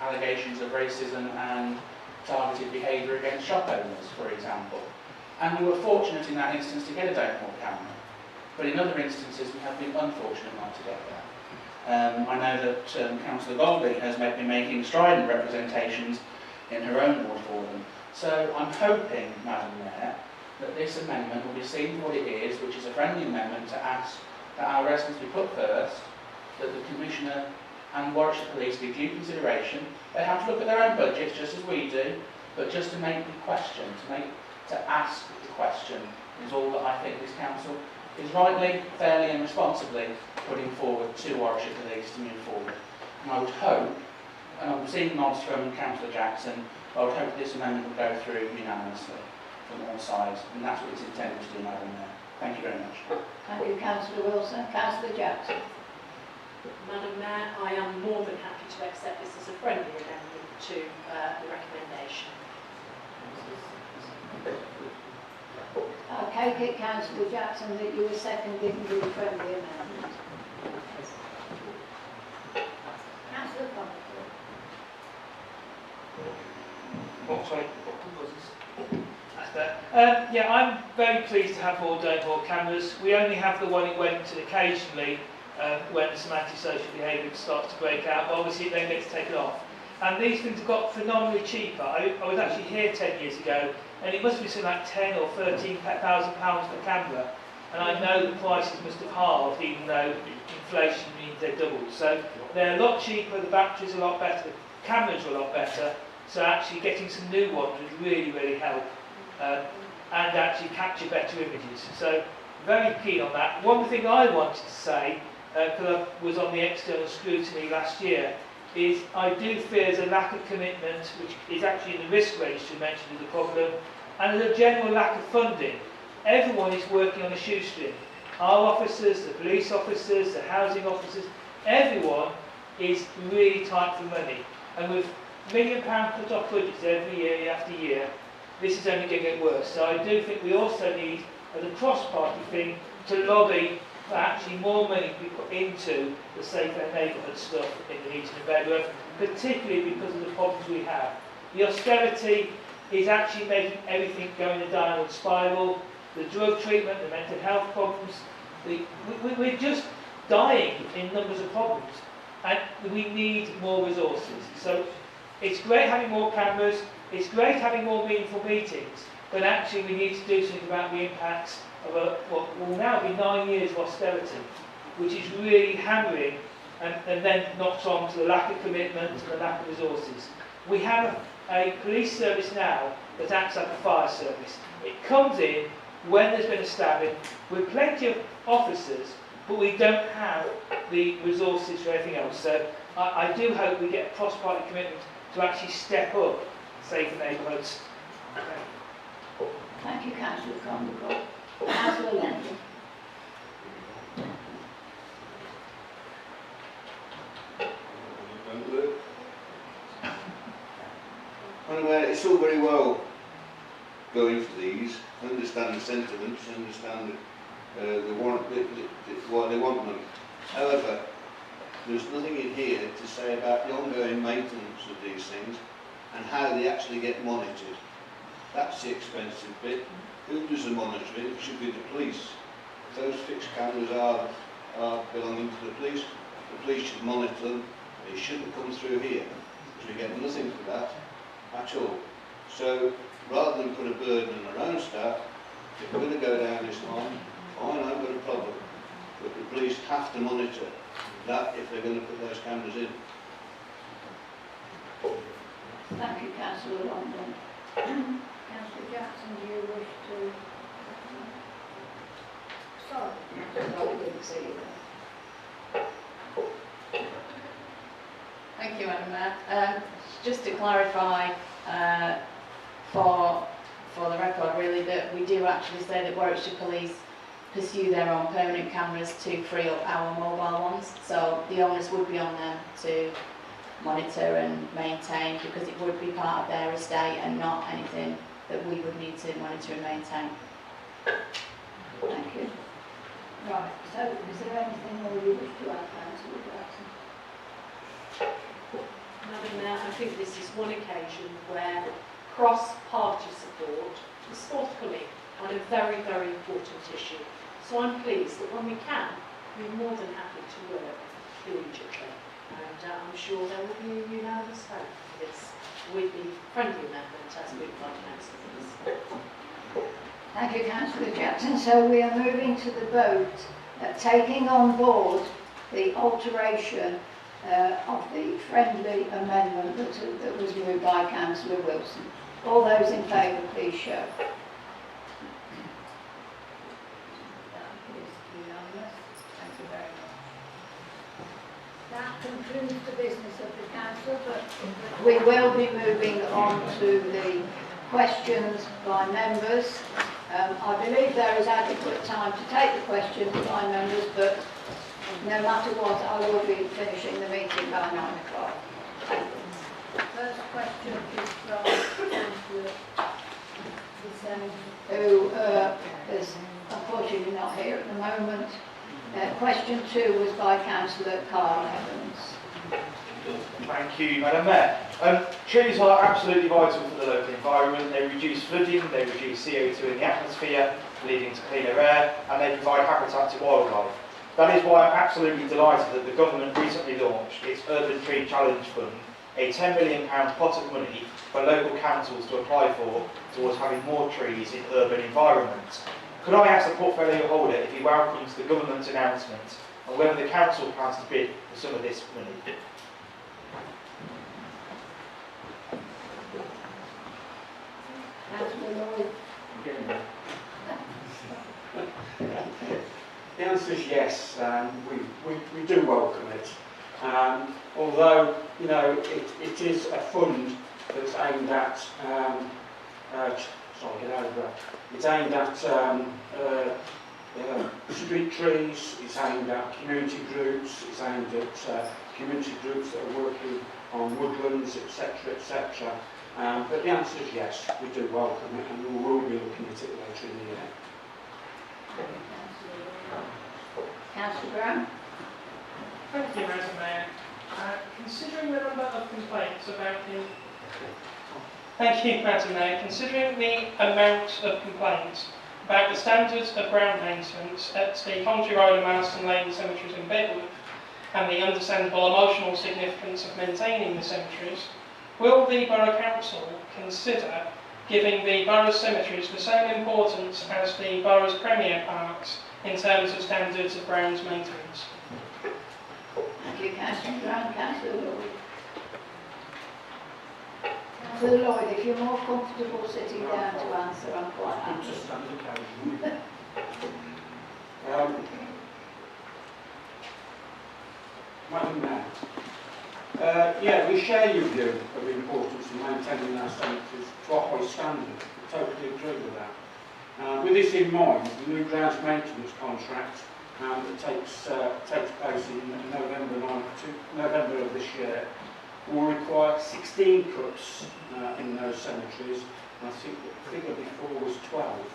allegations of racism and targeted behaviour against shop owners, for example. And we were fortunate in that instance to get a don't walk camera. But in other instances we have been unfortunate not to get that. I know that Councillor Goldie has been making strident representations in her own ward for them. So I'm hoping, Madam Mayor, that this amendment will be seen for what it is, which is a friendly amendment to ask that our residents be put first, that the Commissioner and Warwickshire Police give due consideration. They have to look at their own budgets just as we do, but just to make the question, to ask the question is all that I think this council is rightly, fairly and responsibly putting forward to Warwickshire Police to move forward. And I would hope, and I'm seeing nods from Councillor Jackson, I would hope this amendment will go through unanimously from all sides, and that's what it's intended to do, Madam Mayor. Thank you very much. Thank you, Councillor Wilson. Councillor Jackson. Madam Mayor, I am more than happy to accept this as a friendly amendment to the recommendation. I take it, Councillor Jackson, that you were seconding the friendly amendment. Councillor Coventry. Oh, sorry. Yeah, I'm very pleased to have more don't cameras. We only have the one in Wellington occasionally when some antisocial behaviour starts to break out, but obviously it then gets taken off. And these things have got phenomenally cheaper. I was actually here 10 years ago, and it must be something like 10 or 13,000 pounds per camera. And I know the prices must have halved, even though inflation means they're doubled. So they're a lot cheaper, the batteries are a lot better, the cameras are a lot better. So actually getting some new ones would really, really help. And actually capture better images. So very keen on that. One thing I wanted to say, because I was on the external scrutiny last year, is I do fear there's a lack of commitment, which is actually in the risk register mentioned as a problem, and there's a general lack of funding. Everyone is working on a shoestring. Our officers, the police officers, the housing officers, everyone is really tight for money. And with £1 million cut off budgets every year after year, this is only going to get worse. So I do think we also need, as a cross-party thing, to lobby for actually more money to be put into the safer neighbourhood stuff in the Eton and Bedworth, particularly because of the problems we have. The austerity is actually making everything go in a downward spiral. The drug treatment, the mental health problems, we're just dying in numbers of problems, and we need more resources. So it's great having more cameras, it's great having more meaningful meetings, but actually we need to do something about the impacts of what will now be 9 years of austerity, which is really hammering and then knocks on to the lack of commitment and the lack of resources. We have a police service now that acts like a fire service. It comes in when there's been a stabbing with plenty of officers, but we don't have the resources for everything else. So I do hope we get a cross-party commitment to actually step up safer neighbourhoods. Thank you, Councillor Conway. Councillor Lennon. Anyway, it's all very well going for these, understand the sentiments, understand why they want them. However, there's nothing in here to say about the ongoing maintenance of these things and how they actually get monitored. That's the expensive bit. Who does the monitoring? It should be the police. If those fixed cameras are belonging to the police should monitor them. They shouldn't come through here, because we get nothing for that at all. So rather than put a burden on their own staff, if we're going to go down this line, fine, I've got a problem. But the police have to monitor that if they're going to put those cameras in. Thank you, Councillor Longdon. Councillor Jackson, do you wish to? Sorry, I didn't see you there. Thank you, Madam Mayor. Just to clarify, for the record really, that we do actually say that Warwickshire Police pursue their own permanent cameras to free up our mobile ones. So the onus would be on them to monitor and maintain, because it would be part of their estate and not anything that we would need to monitor and maintain. Thank you. Right, so is there anything more you wish to add, Councillor Jackson? Madam Mayor, I think this is one occasion where cross-party support is forthcoming on a very, very important issue. So I'm pleased that when we can, we're more than happy to work collegiately. And I'm sure there will be a unanimous vote for this with the friendly amendment as moved by Councillor Wilson. Thank you, Councillor Jackson. So we are moving to the vote, taking on board the alteration of the friendly amendment that was moved by Councillor Wilson. All those in favour, please show. That is unanimous. Thank you very much. That concludes the business of the council, but we will be moving on to the questions by members. I believe there is adequate time to take the questions by members, but no matter what, I will be finishing the meeting by 9 o'clock. First question is from Councillor who is unfortunately not here at the moment. Question 2 was by Councillor Carl Evans. Thank you, Madam Mayor. Trees are absolutely vital for the local environment. They reduce flooding, they reduce CO2 in the atmosphere, leading to cleaner air, and they provide habitat to wildlife. That is why I'm absolutely delighted that the government recently launched its Urban Tree Challenge Fund, a £10 million pot of money for local councils to apply for towards having more trees in urban environments. Could I ask the portfolio holder if he welcomes the government's announcement and whether the council plans to bid for some of this money? The answer is yes. We do welcome it. Although, you know, it is a fund that's aimed at, it's aimed at street trees, it's aimed at community groups, it's aimed at community groups that are working on woodlands, etc., etc. But the answer is yes, we do welcome it, and we will be looking at it later in the year. Councillor Brown. Thank you, Madam Mayor. Considering the number of complaints about the... Thank you, Madam Mayor. Considering the amount of complaints about the standards of ground maintenance at the Coventry Road and Marston Lane cemeteries in Bedworth, and the understandable emotional significance of maintaining the cemeteries, will the Borough Council consider giving the borough's cemeteries the same importance as the borough's premier parks in terms of standards of grounds maintenance? Thank you, Councillor Brown. Councillor Lloyd. Councillor Lloyd, if you're more comfortable sitting down to answer, I'm quite happy. Madam Mayor, yeah, we share your view of the importance of maintaining our cemeteries to a high standard. We totally agree with that. With this in mind, the new grounds maintenance contract that takes place in November of this year will require 16 cuts in those cemeteries. I think the figure before was 12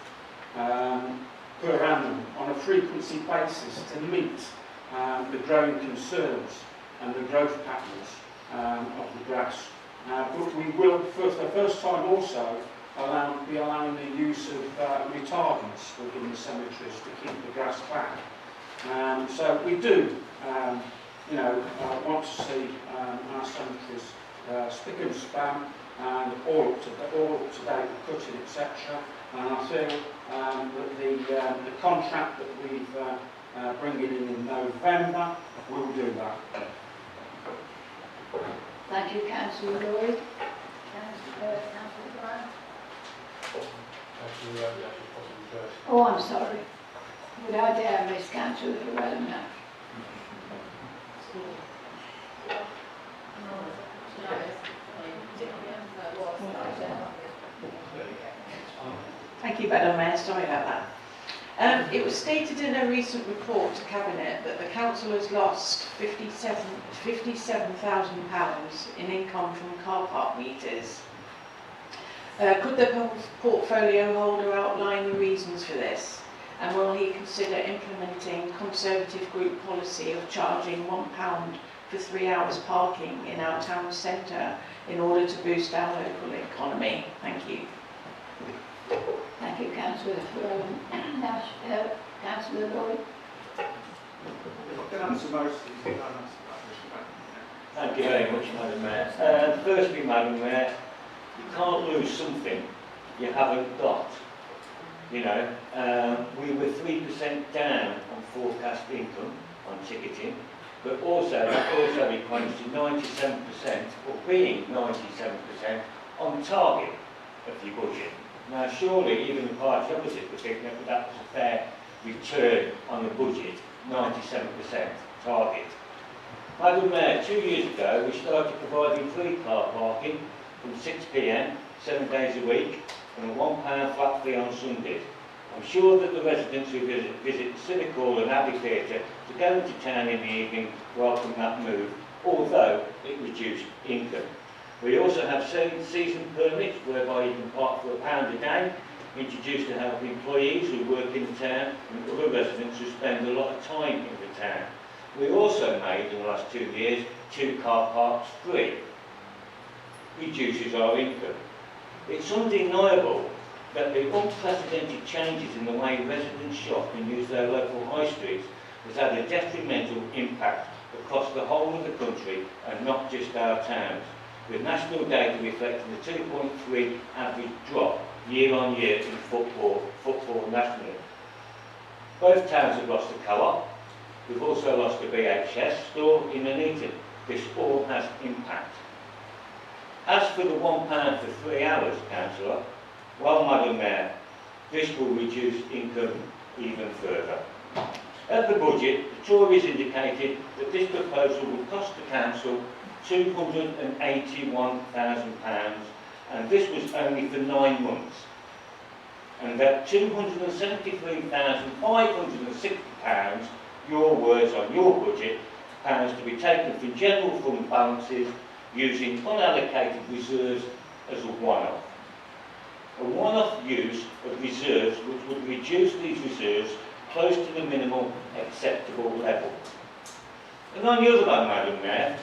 per annum on a frequency basis to meet the growing concerns and the growth patterns of the grass. But we will, for the first time also, be allowing the use of retardants within the cemeteries to keep the grass back. So we do, want to see our cemeteries spick and span and all up to date with cutting, etc. And I feel that the contract that we've bringing in November will do that. Thank you, Councillor Lloyd. Councillor Brown. Oh, I'm sorry. Would I dare miss Councillor Llewellyn now? Thank you, Madam Mayor. Sorry about that. It was stated in a recent report to Cabinet that the council has lost £57,000 in income from car park meters. Could the portfolio holder outline the reasons for this? And will he consider implementing Conservative group policy of charging £1 for 3 hours parking in our town centre in order to boost our local economy? Thank you. Thank you, Councillor Llewellyn. Councillor Lloyd. Thank you very much, Madam Mayor. Firstly, Madam Mayor, you can't lose something you haven't got. You know, we were 3% down on forecast income on ticketing, but also that also equates to 97%, or being 97% on target of your budget. Now, surely even the party opposite would think that that was a fair return on the budget, 97% target. Madam Mayor, 2 years ago we started providing free car parking from 6 p.m, 7 days a week, and a £1 flat fee on Sundays. I'm sure that the residents who visit the Civic Hall and Abbey Theatre to go into town in the evening welcome that move, although it reduced income. We also have season permits whereby you can park for £1 a day, introduced to help employees who work in the town and other residents who spend a lot of time in the town. We also made, in the last 2 years, 2 car parks free. Reduces our income. It's undeniable that the unprecedented changes in the way residents shop and use their local high streets has had a detrimental impact across the whole of the country and not just our towns, with national data reflecting the 2.3 average drop year on year in football nationally. Both towns have lost a co-op. We've also lost a BHS store in Nuneaton. This all has impact. As for the £1 for 3 hours, Councillor, well, Madam Mayor, this will reduce income even further. At the budget, the Tories indicated that this proposal would cost the Council £281,000, and this was only for 9 months. And that £273,560, your words on your budget, pounds to be taken from general fund balances using unallocated reserves as a one-off. A one-off use of reserves which would reduce these reserves close to the minimal acceptable level. And on the other hand, Madam Mayor,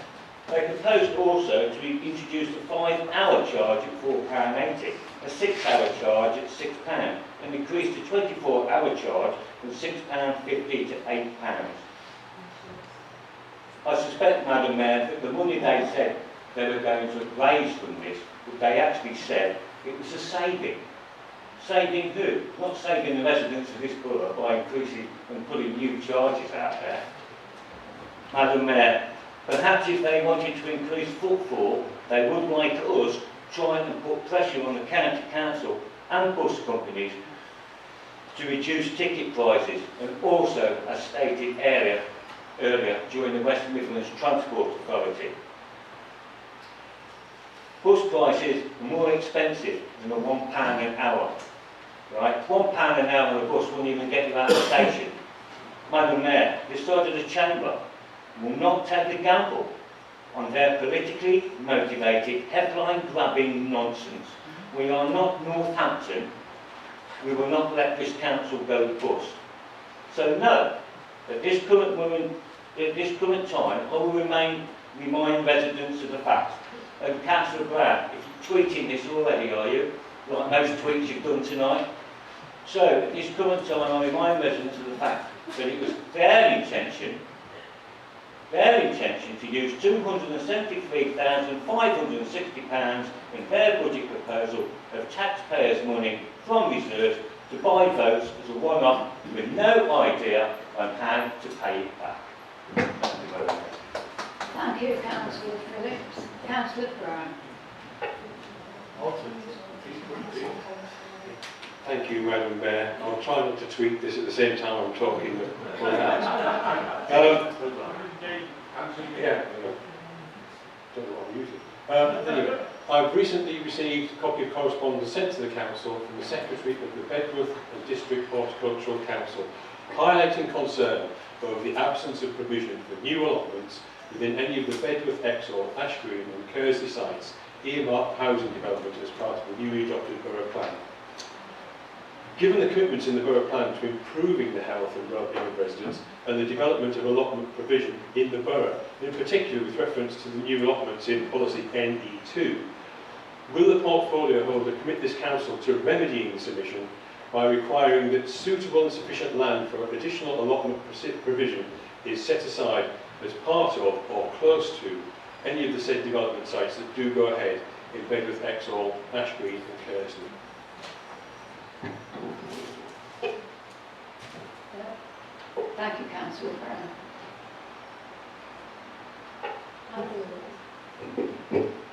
they proposed also to introduce a 5-hour charge at £4.80, a 6-hour charge at £6, and increase the 24-hour charge from £6.50 to £8. I suspect, Madam Mayor, that the money they said they were going to raise from this, but they actually said it was a saving. Saving who? Not saving the residents of this borough by increasing and putting new charges out there. Madam Mayor, perhaps if they wanted to increase footfall, they would, like us, try and put pressure on the county council and bus companies to reduce ticket prices, and also, as stated earlier during the West Midlands Transport Authority. Bus prices are more expensive than a £1 an hour. Right? £1 an hour on a bus wouldn't even get you out of the station. Madam Mayor, this side of the chamber will not take a gamble on their politically motivated, headline-grabbing nonsense. We are not Northampton. We will not let this council go bust. So no, at this current time, I will remind residents of the fact. And Councillor Brown, if you're tweeting this already, are you? Like most tweets you've done tonight. So at this current time, I remind residents of the fact that it was their intention their intention to use £273,560 in their budget proposal of taxpayers' money from reserves to buy votes as a one-off with no idea on how to pay it back. Thank you very much. Thank you, Councillor Phillips. Councillor Brown. Thank you, Madam Mayor. I'll try not to tweet this at the same time I'm talking. Yeah. Don't know what I'm using. Anyway, I've recently received a copy of correspondence sent to the Council from the Secretary of the Bedworth and District Horticultural Council, highlighting concern over the absence of provision for new allotments within any of the Bedworth, Exhall, Ash Green and Kearsley sites earmarked for housing development as part of the newly adopted Borough Plan. Given the commitments in the Borough Plan to improving the health and well-being of residents and the development of allotment provision in the Borough, in particular with reference to the new allotments in policy NE2, will the portfolio holder commit this Council to remedying this omission by requiring that suitable and sufficient land for additional allotment provision is set aside as part of or close to any of the said development sites that do go ahead in Bedworth, Exhall, Ash Green and Kearsley? Thank you, Councillor Brown.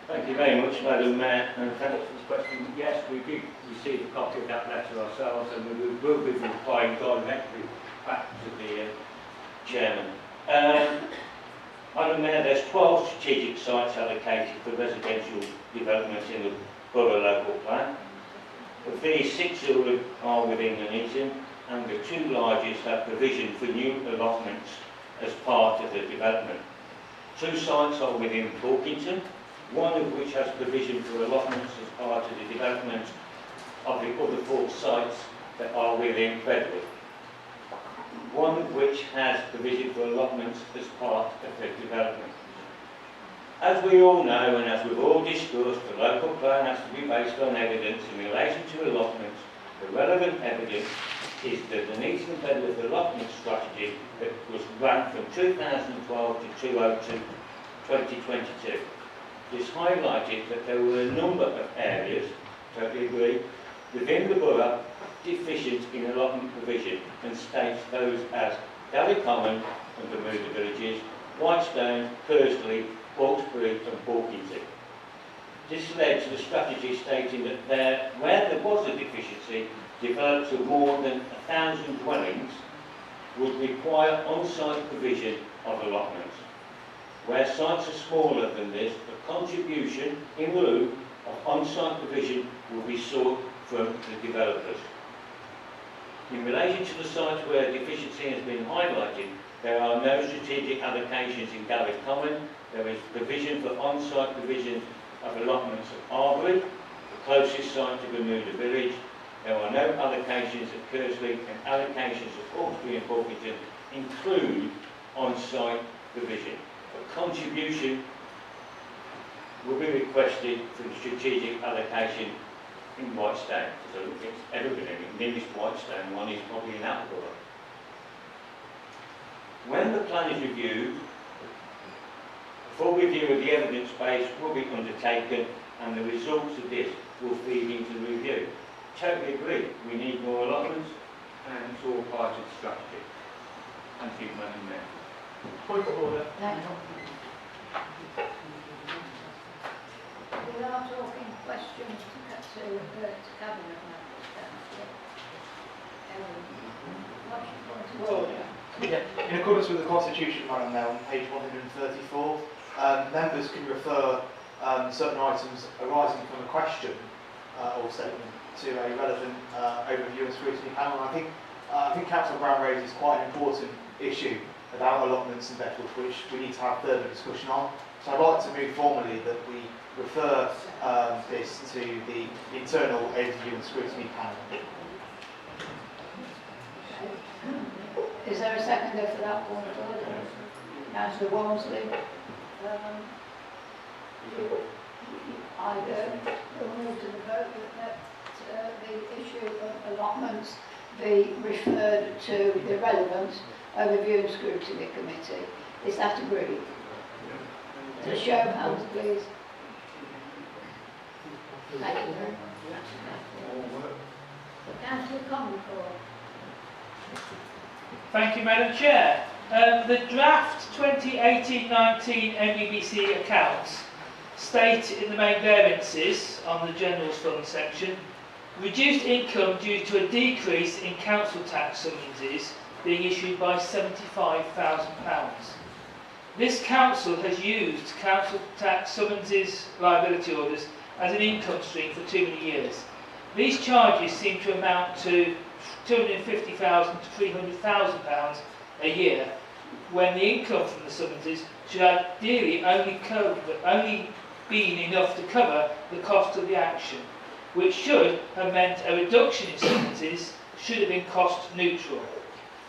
Thank you very much, Madam Mayor, and thank you for this question. Yes, we did receive a copy of that letter ourselves, and we will be replying directly back to the Chairman. Madam Mayor, there's 12 strategic sites allocated for residential development in the Borough Local Plan. Of these, 6 are within Nuneaton, and the 2 largest have provision for new allotments as part of the development. 2 sites are within Porkington, one of which has provision for allotments as part of the development of the other 4 sites that are within Bedworth. One of which has provision for allotments as part of the development. As we all know, and as we've all discussed, the local plan has to be based on evidence in relation to allotments. The relevant evidence is the Nuneaton Bedworth allotment strategy that was run from 2012 to 2022. This highlighted that there were a number of areas, totally agree, within the borough deficient in allotment provision, and states those as Galley Common and Bermuda Villages, Whitestone, Kearsley, Hawkesbury and Porkington. This led to the strategy stating that where there was a deficiency, developed of more than 1,000 dwellings would require on-site provision of allotments. Where sites are smaller than this, the contribution in lieu of on-site provision will be sought from the developers. In relation to the sites where deficiency has been highlighted, there are no strategic allocations in Galley Common. There is provision for on-site provision of allotments at Arbury, the closest site to Bermuda Village. There are no allocations at Kearsley, and allocations at Hawkesbury and Porkington include on-site provision. A contribution will be requested for the strategic allocation in Whitestone. So it's ever been any. The nearest Whitestone one is probably in Attleborough. When the plan is reviewed, a full review of the evidence base will be undertaken, and the results of this will feed into the review. Totally agree, we need more allotments, and it's all part of the strategy. Thank you, Madam Mayor. Point of order. We are talking questions to Cabinet members. What's your point of order? Yeah. In accordance with the Constitution, Madam Mayor, on page 134, members can refer certain items arising from a question or statement to a relevant overview and scrutiny panel. And I think Councillor Brown raises quite an important issue about allotments in Bedworth, which we need to have further discussion on. So I'd like to move formally that we refer this to the internal overview and scrutiny panel. Is there a seconder for that point of order? Councillor Walmsley. I will move to the vote that the issue of allotments be referred to the relevant overview and scrutiny committee. Is that agreed? So show of hands, please. Thank you very much. Councillor Comerford. Thank you, Madam Chair. The draft 2018-19 NBBC accounts state in the main variances on the Generals Fund section, reduced income due to a decrease in council tax summonses being issued by £75,000. This council has used council tax summonses liability orders as an income stream for too many years. These charges seem to amount to £250,000 to £300,000 a year, when the income from the summonses should ideally only been enough to cover the cost of the action, which should have meant a reduction in summonses should have been cost neutral.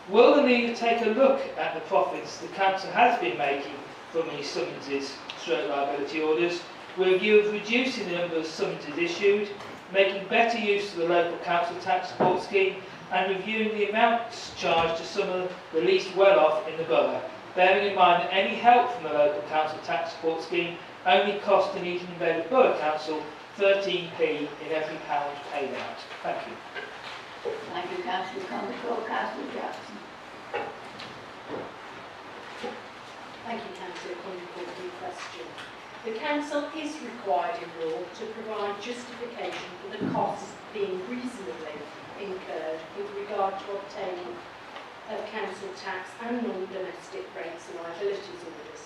Will the leader take a look at the profits the council has been making from these summonses stroke liability orders, with a view of reducing the number of summonses issued, making better use of the local council tax support scheme, and reviewing the amounts charged to some of the least well-off in the borough, bearing in mind that any help from the local council tax support scheme only costs the Eton and Vale Borough Council 13p in every pound paid out. Thank you. Thank you, Councillor Comerford. Councillor Jackson. Thank you, Councillor Comerford, for your question. The Council is required in law to provide justification for the costs being reasonably incurred with regard to obtaining council tax and non-domestic rates and liabilities orders.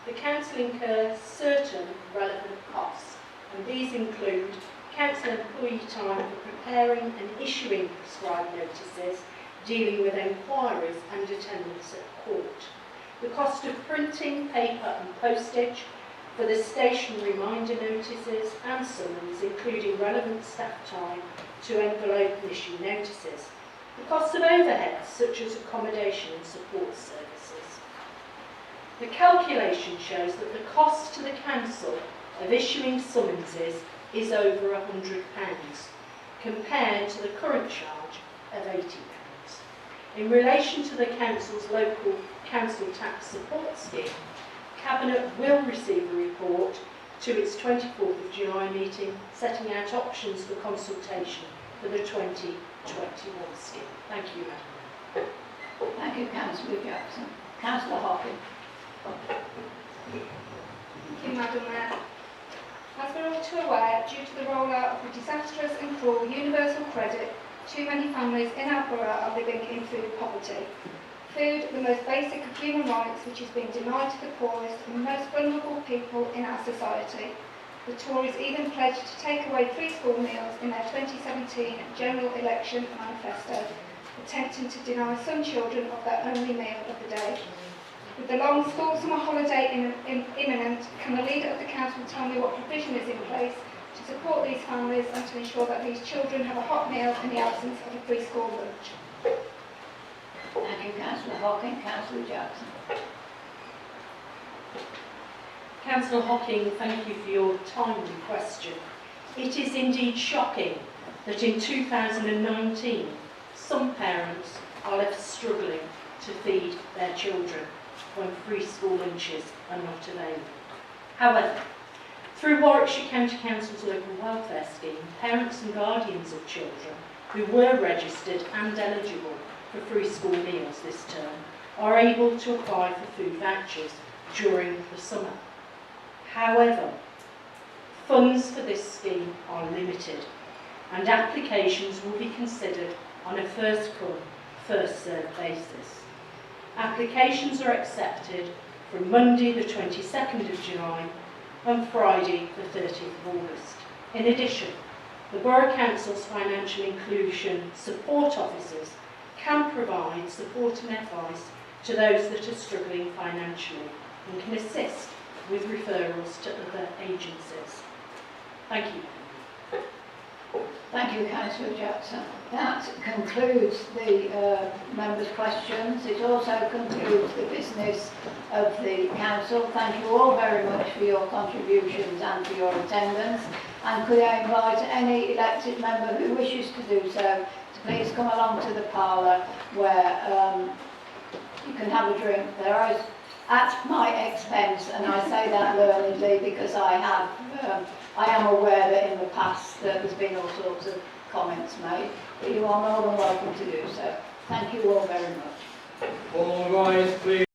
The Council incurs certain relevant costs, and these include council employee time for preparing and issuing prescribed notices, dealing with enquiries and attendance at court, the cost of printing, paper and postage for the stationery reminder notices and summons, including relevant staff time to envelope and issue notices, the cost of overheads such as accommodation and support services. The calculation shows that the cost to the council of issuing summonses is over £100, compared to the current charge of £80. In relation to the council's local council tax support scheme, Cabinet will receive a report to its 24th of July meeting, setting out options for consultation for the 2021 scheme. Thank you, Madam. Thank you, Councillor Jackson. Councillor Hocking. Thank you, Madam Mayor. As we're all too aware, due to the rollout of the disastrous and cruel universal credit, too many families in our borough are living in food poverty. Food, the most basic of human rights, which is being denied to the poorest and most vulnerable people in our society. The Tories even pledged to take away free school meals in their 2017 general election manifesto, attempting to deny some children of their only meal of the day. With the long school summer holiday imminent, can the leader of the council tell me what provision is in place to support these families and to ensure that these children have a hot meal in the absence of a free school lunch? Thank you, Councillor Hocking. Councillor Jackson. Councillor Hocking, thank you for your timely question. It is indeed shocking that in 2019, some parents are left struggling to feed their children when free school lunches are not available. However, through Warwickshire County Council's local welfare scheme, parents and guardians of children who were registered and eligible for free school meals this term are able to apply for food vouchers during the summer. However, funds for this scheme are limited and applications will be considered on a first come, first served basis. Applications are accepted from Monday the 22nd of July and Friday the 30th of August. In addition, the Borough Council's financial inclusion support officers can provide support and advice to those that are struggling financially and can assist with referrals to other agencies. Thank you. Thank you, Councillor Jackson. That concludes the members' questions. It also concludes the business of the council. Thank you all very much for your contributions and for your attendance. And could I invite any elected member who wishes to do so to please come along to the parlour where you can have a drink. There is at my expense, and I say that learnedly because I am aware that in the past there's been all sorts of comments made, but you are more than welcome to do so. Thank you all very much. All rise, please.